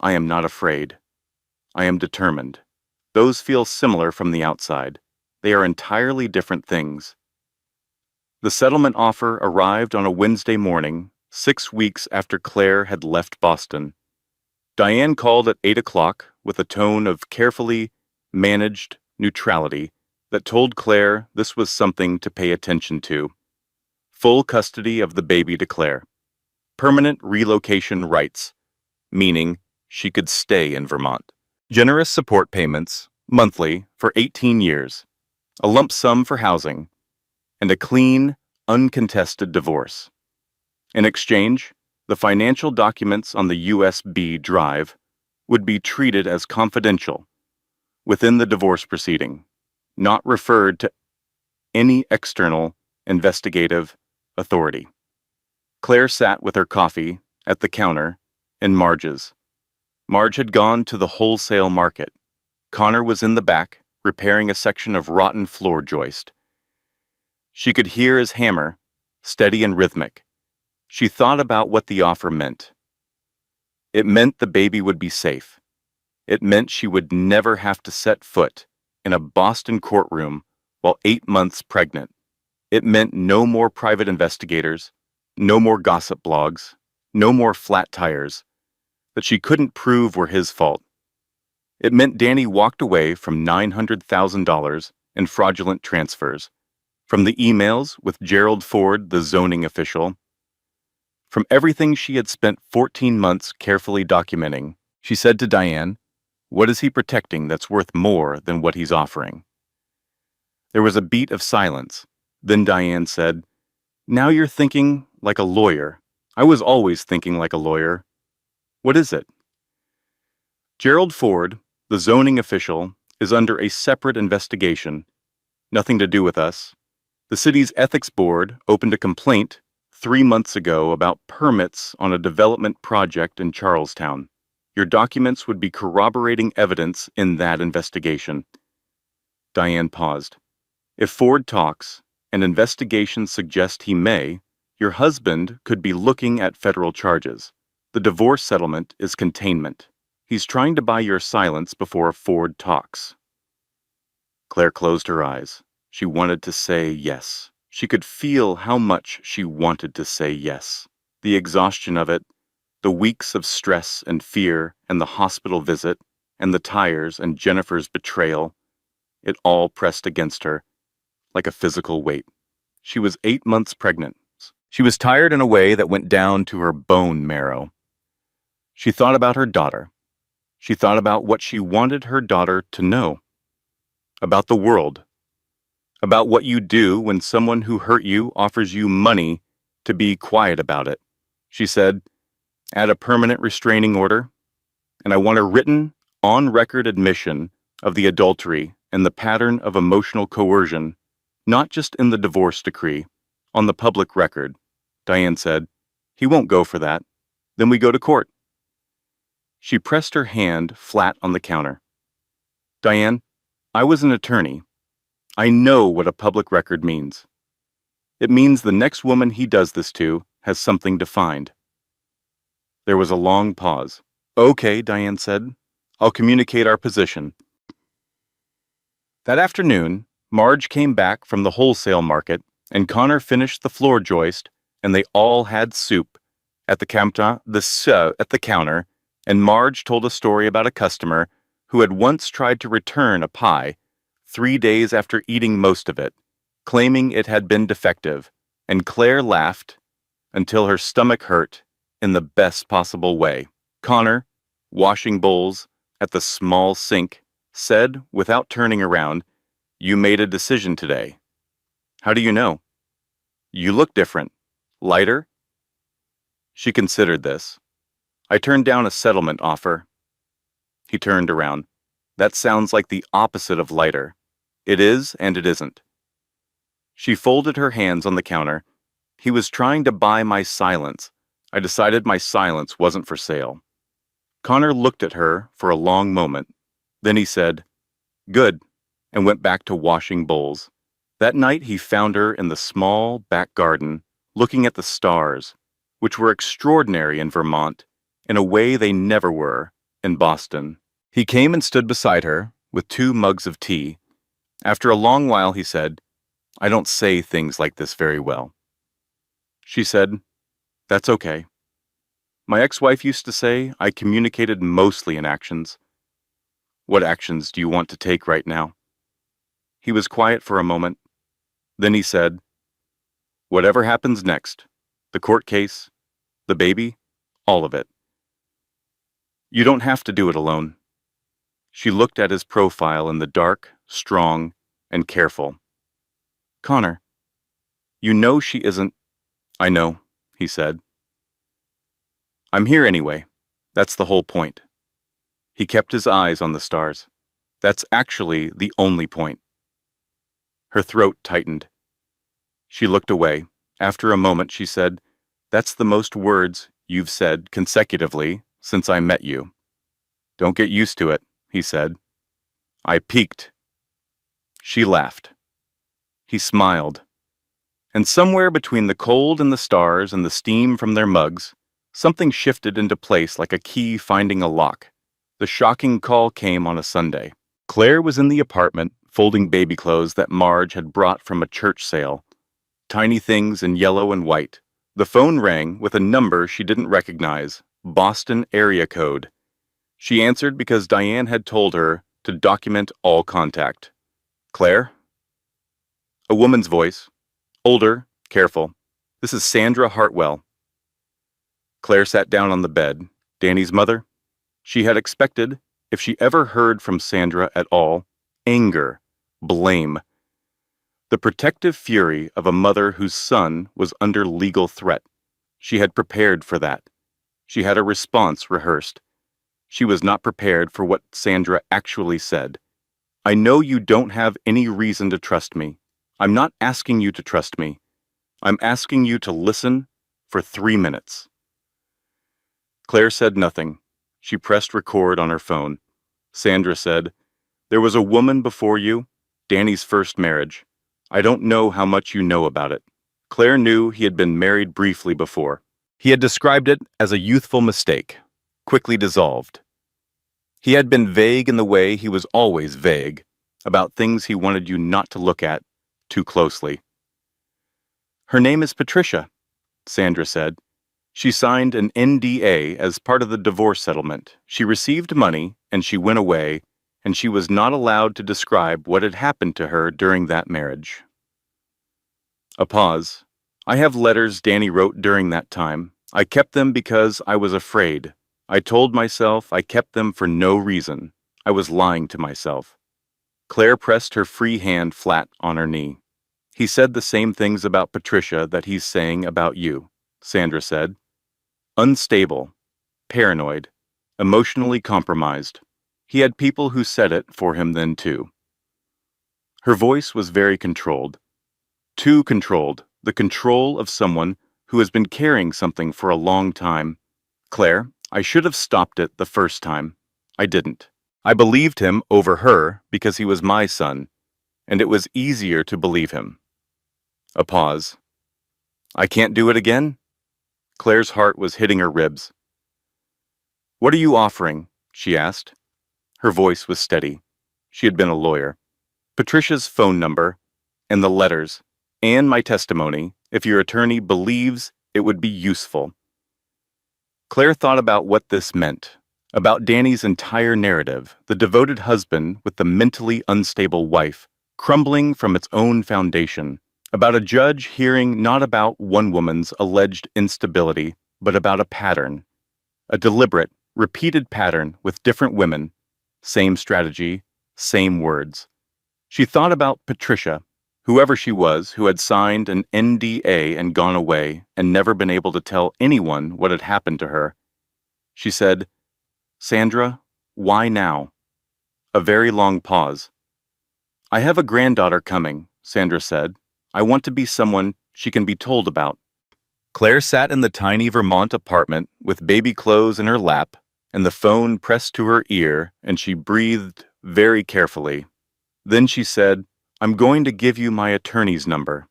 "I am not afraid. I am determined." Those feel similar from the outside. They are entirely different things. The settlement offer arrived on a Wednesday morning, 6 weeks after Claire had left Boston. Diane called at 8 o'clock with a tone of carefully managed neutrality that told Claire this was something to pay attention to. Full custody of the baby to Claire. Permanent relocation rights, meaning she could stay in Vermont. Generous support payments, monthly, for 18 years. A lump sum for housing. And a clean, uncontested divorce. In exchange, the financial documents on the USB drive would be treated as confidential within the divorce proceeding, not referred to any external investigative authority. Claire sat with her coffee at the counter in Marge's. Marge had gone to the wholesale market. Connor was in the back, repairing a section of rotten floor joist. She could hear his hammer, steady and rhythmic. She thought about what the offer meant. It meant the baby would be safe. It meant she would never have to set foot in a Boston courtroom while 8 months pregnant. It meant no more private investigators, no more gossip blogs, no more flat tires that she couldn't prove were his fault. It meant Danny walked away from $900,000 in fraudulent transfers, from the emails with Gerald Ford, the zoning official, from everything she had spent 14 months carefully documenting. She said to Diane, "What is he protecting that's worth more than what he's offering?" There was a beat of silence. Then Diane said, "Now you're thinking like a lawyer. I was always thinking like a lawyer. What is it?" Gerald Ford, the zoning official, is under a separate investigation. Nothing to do with us. The city's ethics board opened a complaint 3 months ago about permits on a development project in Charlestown. Your documents would be corroborating evidence in that investigation." Diane paused. "If Ford talks, and investigations suggest he may, your husband could be looking at federal charges. The divorce settlement is containment. He's trying to buy your silence before Ford talks." Claire closed her eyes. She wanted to say yes. She could feel how much she wanted to say yes. The exhaustion of it, the weeks of stress and fear and the hospital visit and the tires and Jennifer's betrayal, it all pressed against her like a physical weight. She was 8 months pregnant. She was tired in a way that went down to her bone marrow. She thought about her daughter. She thought about what she wanted her daughter to know. About the world. About what you do when someone who hurt you offers you money to be quiet about it. She said, "Add a permanent restraining order, and I want a written, on-record admission of the adultery and the pattern of emotional coercion, not just in the divorce decree, on the public record." Diane said, "He won't go for that. Then we go to court." She pressed her hand flat on the counter. "Diane, I was an attorney. I know what a public record means. It means the next woman he does this to has something to find." There was a long pause. "Okay," Diane said. "I'll communicate our position." That afternoon, Marge came back from the wholesale market, and Connor finished the floor joist, and they all had soup at the counter, and Marge told a story about a customer who had once tried to return a pie 3 days after eating most of it, claiming it had been defective, and Claire laughed until her stomach hurt in the best possible way. Connor, washing bowls at the small sink, said without turning around, "You made a decision today." "How do you know?" "You look different. Lighter?" She considered this. "I turned down a settlement offer." He turned around. "That sounds like the opposite of lighter. It is and it isn't." She folded her hands on the counter. "He was trying to buy my silence. I decided my silence wasn't for sale." Connor looked at her for a long moment. Then he said, "Good," and went back to washing bowls. That night he found her in the small back garden, looking at the stars, which were extraordinary in Vermont, in a way they never were in Boston. He came and stood beside her with 2 mugs of tea. After a long while he said, "I don't say things like this very well." She said, "That's okay. My ex-wife used to say I communicated mostly in actions. What actions do you want to take right now?" He was quiet for a moment. Then he said, "Whatever happens next, the court case, the baby, all of it. You don't have to do it alone." She looked at his profile in the dark, strong, and careful. "Connor, you know she isn't—" "I know," he said. "I'm here anyway. That's the whole point." He kept his eyes on the stars. "That's actually the only point." Her throat tightened. She looked away. After a moment, she said, "That's the most words you've said consecutively since I met you." "Don't get used to it," he said. "I peaked." She laughed. He smiled. And somewhere between the cold and the stars and the steam from their mugs, something shifted into place like a key finding a lock. The shocking call came on a Sunday. Claire was in the apartment, folding baby clothes that Marge had brought from a church sale. Tiny things in yellow and white. The phone rang with a number she didn't recognize, Boston area code. She answered because Diane had told her to document all contact. "Claire?" A woman's voice. Older, careful. "This is Sandra Hartwell." Claire sat down on the bed. Danny's mother? She had expected, if she ever heard from Sandra at all, anger, blame. The protective fury of a mother whose son was under legal threat. She had prepared for that. She had a response rehearsed. She was not prepared for what Sandra actually said. I know you don't have any reason to trust me. I'm not asking you to trust me. I'm asking you to listen for 3 minutes. Claire said nothing. She pressed record on her phone. Sandra said, "There was a woman before you, Danny's first marriage. I don't know how much you know about it." Claire knew he had been married briefly before. He had described it as a youthful mistake, quickly dissolved. He had been vague in the way he was always vague, about things he wanted you not to look at too closely. "Her name is Patricia," Sandra said. "She signed an NDA as part of the divorce settlement. She received money, and she went away, and she was not allowed to describe what had happened to her during that marriage." A pause. "I have letters Danny wrote during that time. I kept them because I was afraid. I told myself I kept them for no reason. I was lying to myself." Claire pressed her free hand flat on her knee. "He said the same things about Patricia that he's saying about you," Sandra said. "Unstable, paranoid, emotionally compromised. He had people who said it for him then too." Her voice was very controlled. Too controlled, the control of someone who has been carrying something for a long time. "Claire, I should have stopped it the first time. I didn't. I believed him over her because he was my son, and it was easier to believe him." A pause. "I can't do it again?" Claire's heart was hitting her ribs. "What are you offering?" she asked. Her voice was steady. She had been a lawyer. "Patricia's phone number, and the letters, and my testimony, if your attorney believes it would be useful." Claire thought about what this meant, about Danny's entire narrative, the devoted husband with the mentally unstable wife, crumbling from its own foundation, about a judge hearing not about one woman's alleged instability, but about a pattern, a deliberate, repeated pattern with different women, same strategy, same words. She thought about Patricia, whoever she was, who had signed an NDA and gone away and never been able to tell anyone what had happened to her. She said, "Sandra, why now?" A very long pause. "I have a granddaughter coming," Sandra said. "I want to be someone she can be told about." Claire sat in the tiny Vermont apartment with baby clothes in her lap and the phone pressed to her ear, and she breathed very carefully. Then she said, "I'm going to give you my attorney's number."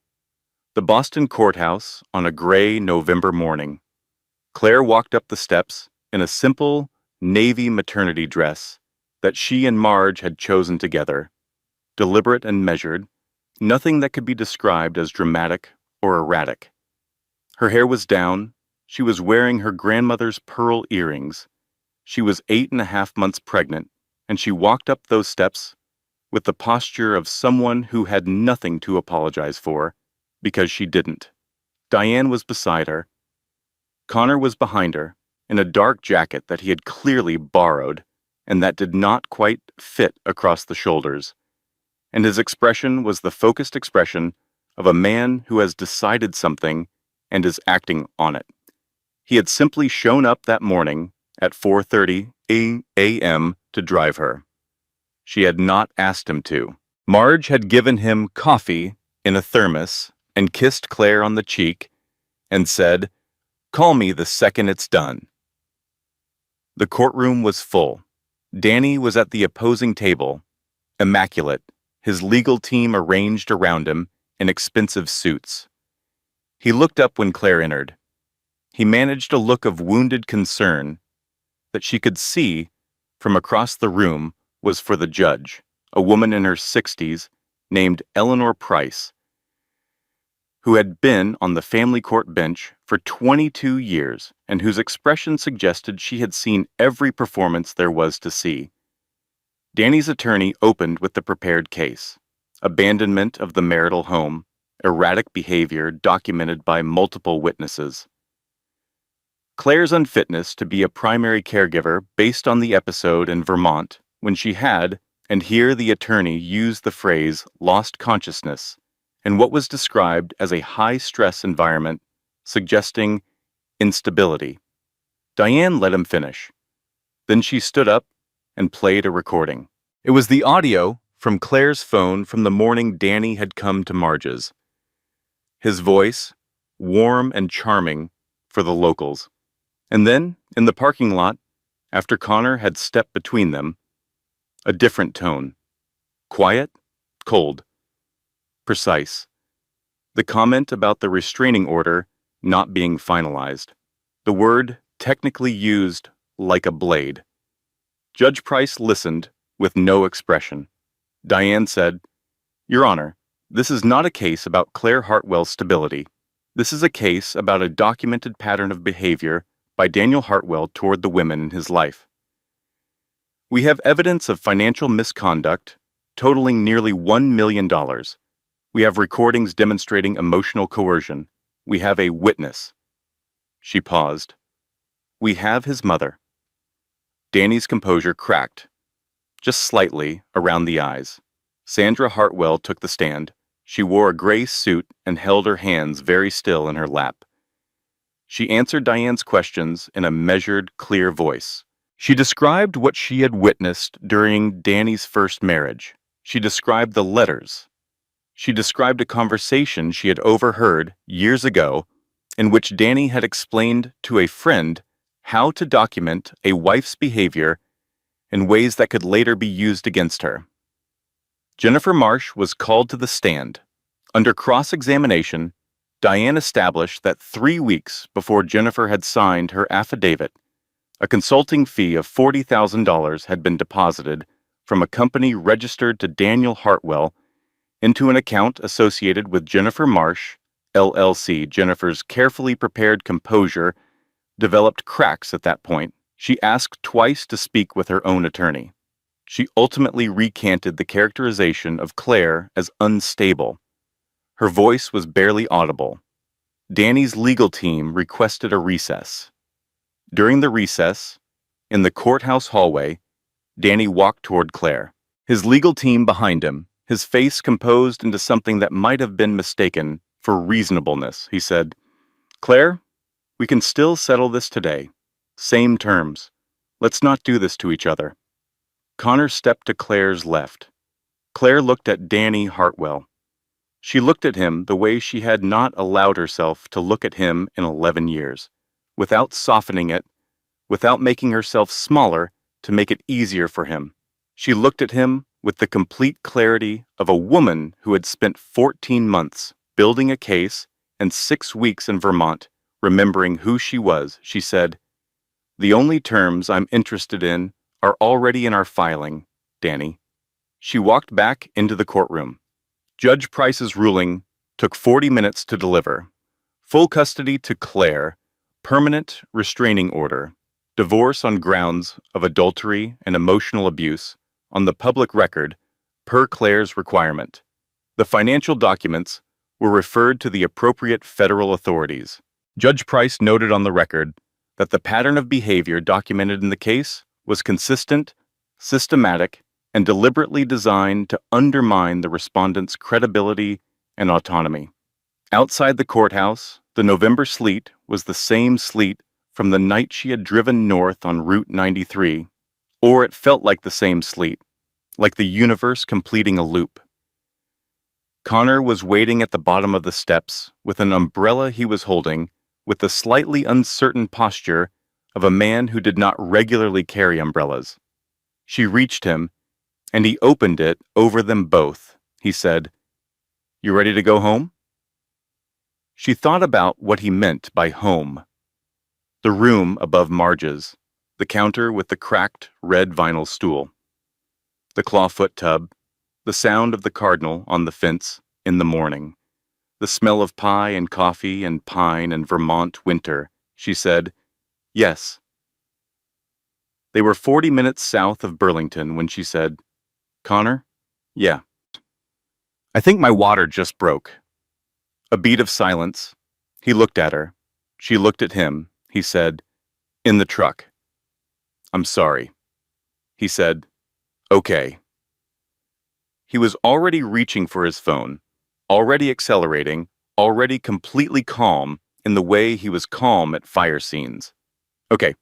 The Boston courthouse on a gray November morning. Claire walked up the steps in a simple navy maternity dress that she and Marge had chosen together, deliberate and measured, nothing that could be described as dramatic or erratic. Her hair was down. She was wearing her grandmother's pearl earrings. She was 8.5 months pregnant, and she walked up those steps with the posture of someone who had nothing to apologize for, because she didn't. Diane was beside her. Connor was behind her, in a dark jacket that he had clearly borrowed, and that did not quite fit across the shoulders. And his expression was the focused expression of a man who has decided something and is acting on it. He had simply shown up that morning at 4:30 a.m. to drive her. She had not asked him to. Marge had given him coffee in a thermos and kissed Claire on the cheek and said, "Call me the second it's done." The courtroom was full. Danny was at the opposing table, immaculate, his legal team arranged around him in expensive suits. He looked up when Claire entered. He managed a look of wounded concern that she could see from across the room was for the judge, a woman in her 60s named Eleanor Price, who had been on the family court bench for 22 years and whose expression suggested she had seen every performance there was to see. Danny's attorney opened with the prepared case: abandonment of the marital home, erratic behavior documented by multiple witnesses. Claire's unfitness to be a primary caregiver based on the episode in Vermont when she had, and here the attorney used the phrase, lost consciousness, in what was described as a high-stress environment, suggesting instability. Diane let him finish. Then she stood up and played a recording. It was the audio from Claire's phone from the morning Danny had come to Marge's. His voice, warm and charming for the locals. And then, in the parking lot, after Connor had stepped between them, a different tone. Quiet, cold, precise. The comment about the restraining order not being finalized. The word technically used like a blade. Judge Price listened with no expression. Diane said, "Your Honor, this is not a case about Claire Hartwell's stability. This is a case about a documented pattern of behavior by Daniel Hartwell toward the women in his life. We have evidence of financial misconduct totaling nearly $1 million. We have recordings demonstrating emotional coercion. We have a witness." She paused. "We have his mother." Danny's composure cracked, just slightly, around the eyes. Sandra Hartwell took the stand. She wore a gray suit and held her hands very still in her lap. She answered Diane's questions in a measured, clear voice. She described what she had witnessed during Danny's first marriage. She described the letters. She described a conversation she had overheard years ago in which Danny had explained to a friend how to document a wife's behavior in ways that could later be used against her. Jennifer Marsh was called to the stand. Under cross-examination, Diane established that 3 weeks before Jennifer had signed her affidavit, a consulting fee of $40,000 had been deposited from a company registered to Daniel Hartwell into an account associated with Jennifer Marsh, LLC. Jennifer's carefully prepared composure developed cracks at that point. She asked twice to speak with her own attorney. She ultimately recanted the characterization of Claire as unstable. Her voice was barely audible. Danny's legal team requested a recess. During the recess, in the courthouse hallway, Danny walked toward Claire, his legal team behind him, his face composed into something that might have been mistaken for reasonableness. He said, "Claire, we can still settle this today. Same terms. Let's not do this to each other." Connor stepped to Claire's left. Claire looked at Danny Hartwell. She looked at him the way she had not allowed herself to look at him in 11 years, without softening it, without making herself smaller to make it easier for him. She looked at him with the complete clarity of a woman who had spent 14 months building a case and 6 weeks in Vermont, remembering who she was. She said, "The only terms I'm interested in are already in our filing, Danny." She walked back into the courtroom. Judge Price's ruling took 40 minutes to deliver. Full custody to Claire, permanent restraining order, divorce on grounds of adultery and emotional abuse on the public record per Claire's requirement. The financial documents were referred to the appropriate federal authorities. Judge Price noted on the record that the pattern of behavior documented in the case was consistent, systematic, and deliberately designed to undermine the respondent's credibility and autonomy. Outside the courthouse, the November sleet was the same sleet from the night she had driven north on Route 93, or it felt like the same sleet, like the universe completing a loop. Connor was waiting at the bottom of the steps with an umbrella he was holding, with the slightly uncertain posture of a man who did not regularly carry umbrellas. She reached him, and he opened it over them both. He said, "You ready to go home?" She thought about what he meant by home. The room above Marge's, the counter with the cracked red vinyl stool, the clawfoot tub, the sound of the cardinal on the fence in the morning, the smell of pie and coffee and pine and Vermont winter. She said, "Yes." They were 40 minutes south of Burlington when she said, "Connor? Yeah. I think my water just broke." A beat of silence. He looked at her. She looked at him. He said, "In the truck." "I'm sorry." He said, "Okay." He was already reaching for his phone, already accelerating, already completely calm in the way he was calm at fire scenes. "Okay,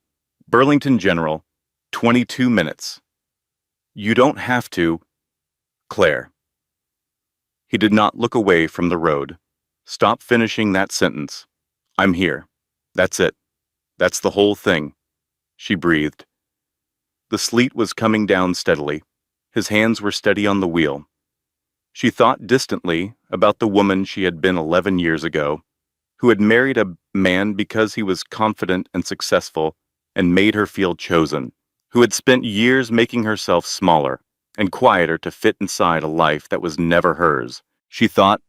Burlington General, 22 minutes. You don't have to." Claire. He did not look away from the road. Stop finishing that sentence. I'm here. That's it. That's the whole thing. She breathed. The sleet was coming down steadily. His hands were steady on the wheel. She thought distantly about the woman she had been 11 years ago, who had married a man because he was confident and successful and made her feel chosen, who had spent years making herself smaller and quieter to fit inside a life that was never hers. She thought,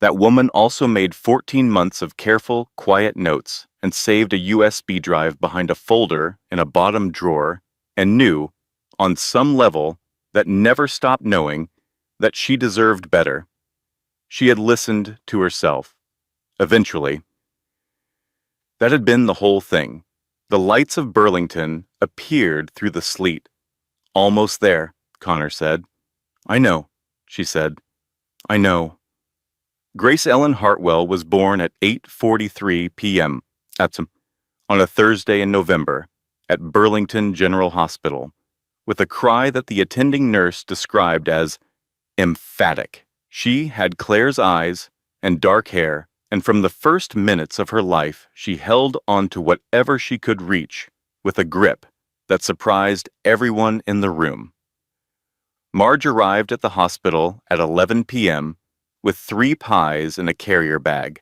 that woman also made 14 months of careful, quiet notes and saved a USB drive behind a folder in a bottom drawer and knew, on some level, that never stopped knowing, that she deserved better. She had listened to herself. Eventually. That had been the whole thing. The lights of Burlington appeared through the sleet. Almost there, Connor said. I know, she said. I know. Grace Ellen Hartwell was born at 8:43 p.m. On a Thursday in November at Burlington General Hospital, with a cry that the attending nurse described as emphatic. She had Claire's eyes and dark hair, and from the first minutes of her life, she held on to whatever she could reach with a grip that surprised everyone in the room. Marge arrived at the hospital at 11 p.m. with 3 pies in a carrier bag.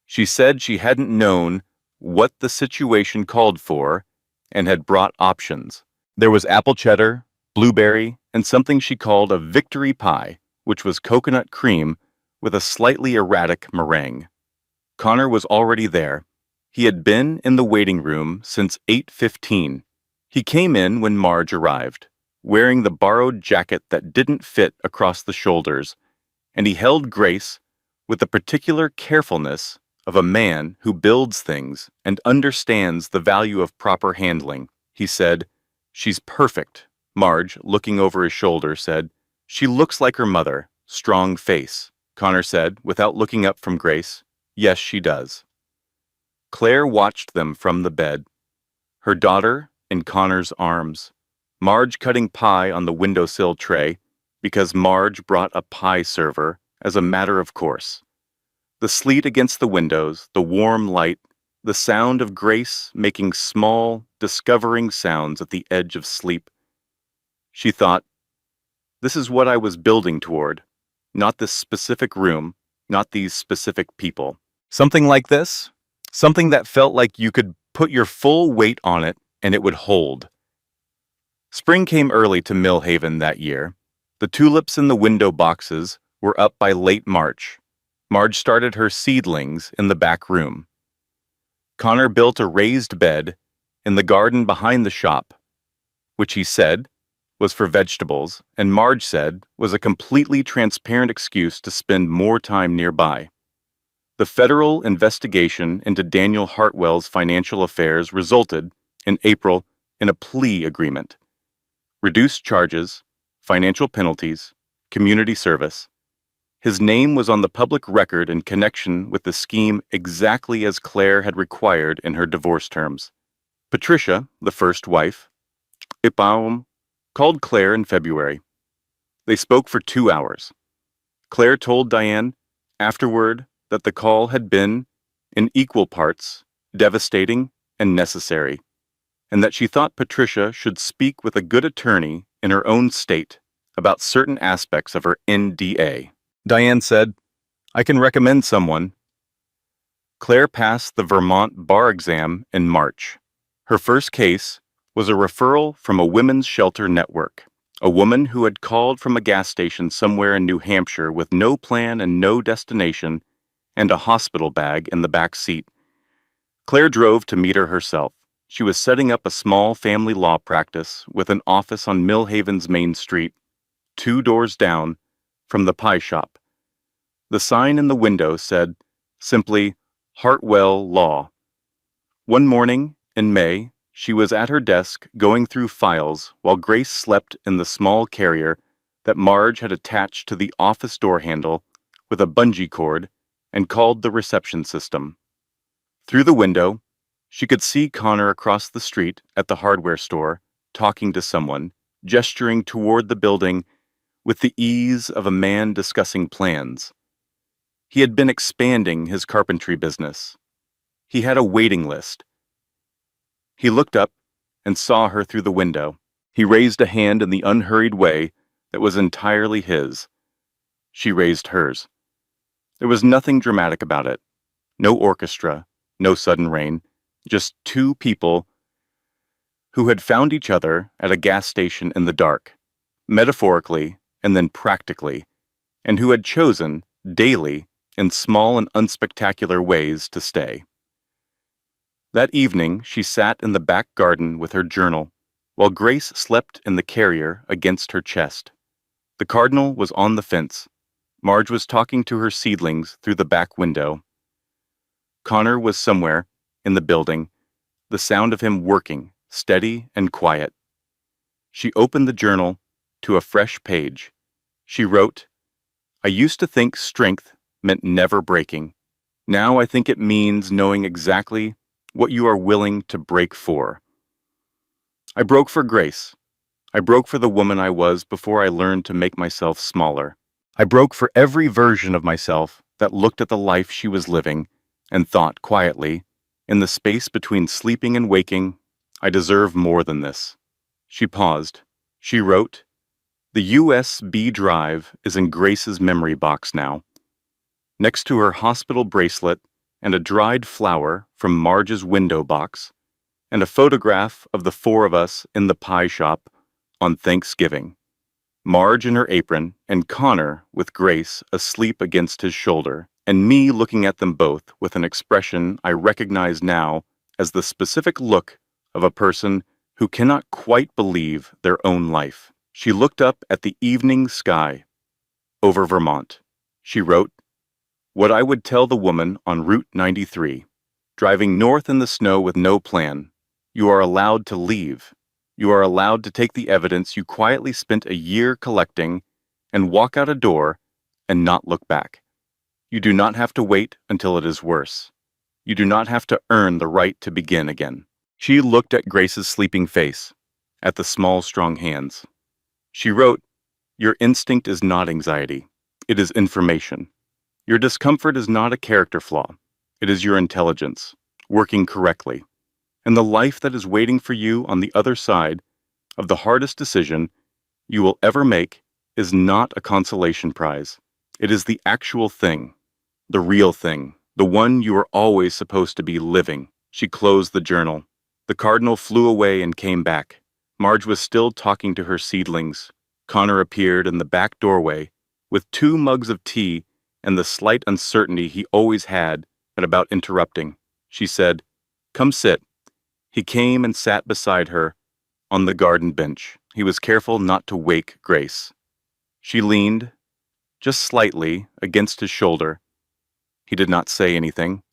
She said she hadn't known what the situation called for and had brought options. There was apple cheddar, blueberry, and something she called a victory pie, which was coconut cream with a slightly erratic meringue. Connor was already there. He had been in the waiting room since 8:15. He came in when Marge arrived, wearing the borrowed jacket that didn't fit across the shoulders, and he held Grace with the particular carefulness of a man who builds things and understands the value of proper handling. He said, "She's perfect." Marge, looking over his shoulder, said, "She looks like her mother, strong face." Connor said, without looking up from Grace, "Yes, she does." Claire watched them from the bed, her daughter in Connor's arms, Marge cutting pie on the windowsill tray, because Marge brought a pie server as a matter of course. The sleet against the windows, the warm light, the sound of Grace making small, discovering sounds at the edge of sleep. She thought, this is what I was building toward, not this specific room, not these specific people. Something like this, something that felt like you could put your full weight on it and it would hold. Spring came early to Millhaven that year. The tulips in the window boxes were up by late March. Marge started her seedlings in the back room. Connor built a raised bed in the garden behind the shop, which he said was for vegetables, and Marge said was a completely transparent excuse to spend more time nearby. The federal investigation into Daniel Hartwell's financial affairs resulted, in April, in a plea agreement. Reduced charges, financial penalties, community service. His name was on the public record in connection with the scheme exactly as Claire had required in her divorce terms. Patricia, the first wife, called Claire in February. They spoke for 2 hours. Claire told Diane afterward that the call had been, in equal parts, devastating and necessary, and that she thought Patricia should speak with a good attorney in her own state about certain aspects of her NDA. Diane said, "I can recommend someone." Claire passed the Vermont bar exam in March. Her first case was a referral from a women's shelter network, a woman who had called from a gas station somewhere in New Hampshire with no plan and no destination and a hospital bag in the back seat. Claire drove to meet her herself. She was setting up a small family law practice with an office on Millhaven's Main Street, 2 doors down from the pie shop. The sign in the window said, simply, Hartwell Law. One morning, in May, she was at her desk going through files while Grace slept in the small carrier that Marge had attached to the office door handle with a bungee cord and called the reception system. Through the window, she could see Connor across the street at the hardware store, talking to someone, gesturing toward the building with the ease of a man discussing plans. He had been expanding his carpentry business. He had a waiting list. He looked up and saw her through the window. He raised a hand in the unhurried way that was entirely his. She raised hers. There was nothing dramatic about it. No orchestra, no sudden rain, just two people who had found each other at a gas station in the dark, metaphorically and then practically, and who had chosen, daily, in small and unspectacular ways, to stay. That evening, she sat in the back garden with her journal, while Grace slept in the carrier against her chest. The cardinal was on the fence. Marge was talking to her seedlings through the back window. Connor was somewhere in the building, the sound of him working, steady and quiet. She opened the journal to a fresh page. She wrote, "I used to think strength meant never breaking. Now I think it means knowing exactly what you are willing to break for. I broke for Grace. I broke for the woman I was before I learned to make myself smaller. I broke for every version of myself that looked at the life she was living and thought quietly, in the space between sleeping and waking, I deserve more than this." She paused. She wrote, "The USB drive is in Grace's memory box now, next to her hospital bracelet and a dried flower from Marge's window box, and a photograph of the four of us in the pie shop on Thanksgiving. Marge in her apron, and Connor with Grace asleep against his shoulder, and me looking at them both with an expression I recognize now as the specific look of a person who cannot quite believe their own life." She looked up at the evening sky over Vermont. She wrote, "What I would tell the woman on Route 93, driving north in the snow with no plan. You are allowed to leave. You are allowed to take the evidence you quietly spent a year collecting and walk out a door and not look back. You do not have to wait until it is worse. You do not have to earn the right to begin again." She looked at Grace's sleeping face, at the small, strong hands. She wrote, "Your instinct is not anxiety. It is information. Your discomfort is not a character flaw. It is your intelligence, working correctly. And the life that is waiting for you on the other side of the hardest decision you will ever make is not a consolation prize. It is the actual thing, the real thing, the one you are always supposed to be living." She closed the journal. The cardinal flew away and came back. Marge was still talking to her seedlings. Connor appeared in the back doorway with 2 mugs of tea and the slight uncertainty he always had about interrupting. She said, "Come sit." He came and sat beside her on the garden bench. He was careful not to wake Grace. She leaned, just slightly, against his shoulder. He did not say anything.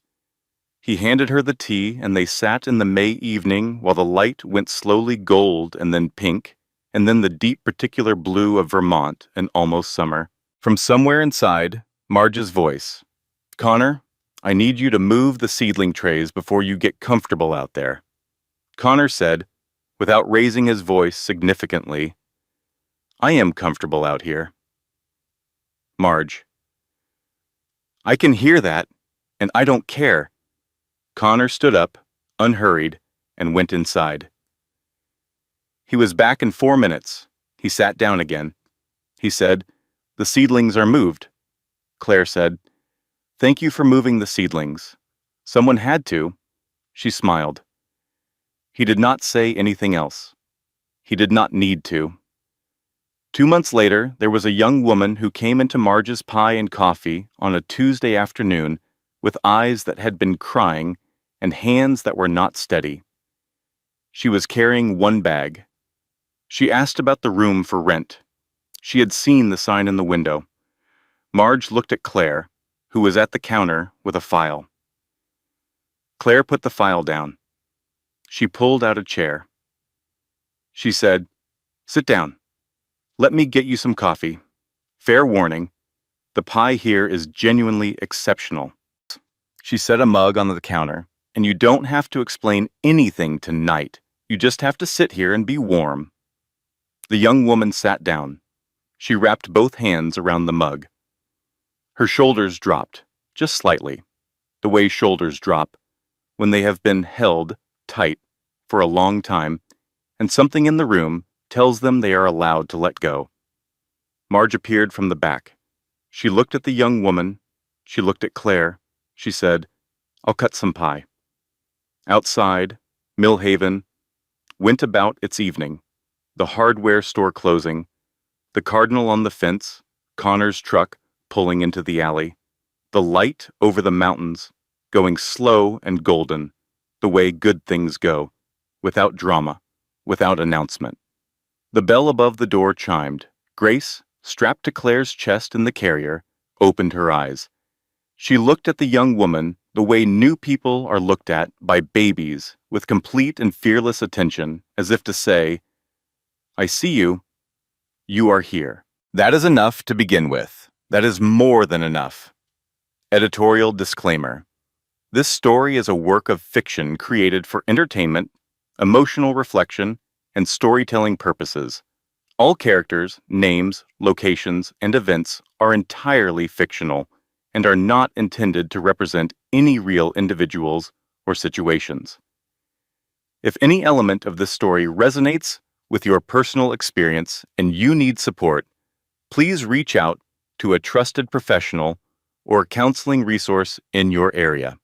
He handed her the tea, and they sat in the May evening while the light went slowly gold and then pink, and then the deep particular blue of Vermont and almost summer. From somewhere inside, Marge's voice, "Connor, I need you to move the seedling trays before you get comfortable out there." Connor said, without raising his voice significantly, "I am comfortable out here." Marge, "I can hear that, and I don't care." Connor stood up, unhurried, and went inside. He was back in 4 minutes. He sat down again. He said, "The seedlings are moved." Claire said, "Thank you for moving the seedlings. Someone had to." She smiled. He did not say anything else. He did not need to. 2 months later, there was a young woman who came into Marge's pie and coffee on a Tuesday afternoon with eyes that had been crying and hands that were not steady. She was carrying 1 bag. She asked about the room for rent. She had seen the sign in the window. Marge looked at Claire, who was at the counter with a file. Claire put the file down. She pulled out a chair. She said, "Sit down. Let me get you some coffee. Fair warning, the pie here is genuinely exceptional." She set a mug on the counter, "And you don't have to explain anything tonight. You just have to sit here and be warm." The young woman sat down. She wrapped both hands around the mug. Her shoulders dropped, just slightly, the way shoulders drop when they have been held tight for a long time, and something in the room tells them they are allowed to let go. Marge appeared from the back. She looked at the young woman. She looked at Claire. She said, "I'll cut some pie." Outside, Millhaven went about its evening, the hardware store closing, the cardinal on the fence, Connor's truck pulling into the alley, the light over the mountains going slow and golden, the way good things go, without drama, without announcement. The bell above the door chimed. Grace, strapped to Claire's chest in the carrier, opened her eyes. She looked at the young woman the way new people are looked at by babies, with complete and fearless attention, as if to say, "I see you. You are here." That is enough to begin with. That is more than enough. Editorial disclaimer. This story is a work of fiction created for entertainment, emotional reflection, and storytelling purposes. All characters, names, locations, and events are entirely fictional and are not intended to represent any real individuals or situations. If any element of this story resonates with your personal experience and you need support, please reach out to a trusted professional or counseling resource in your area.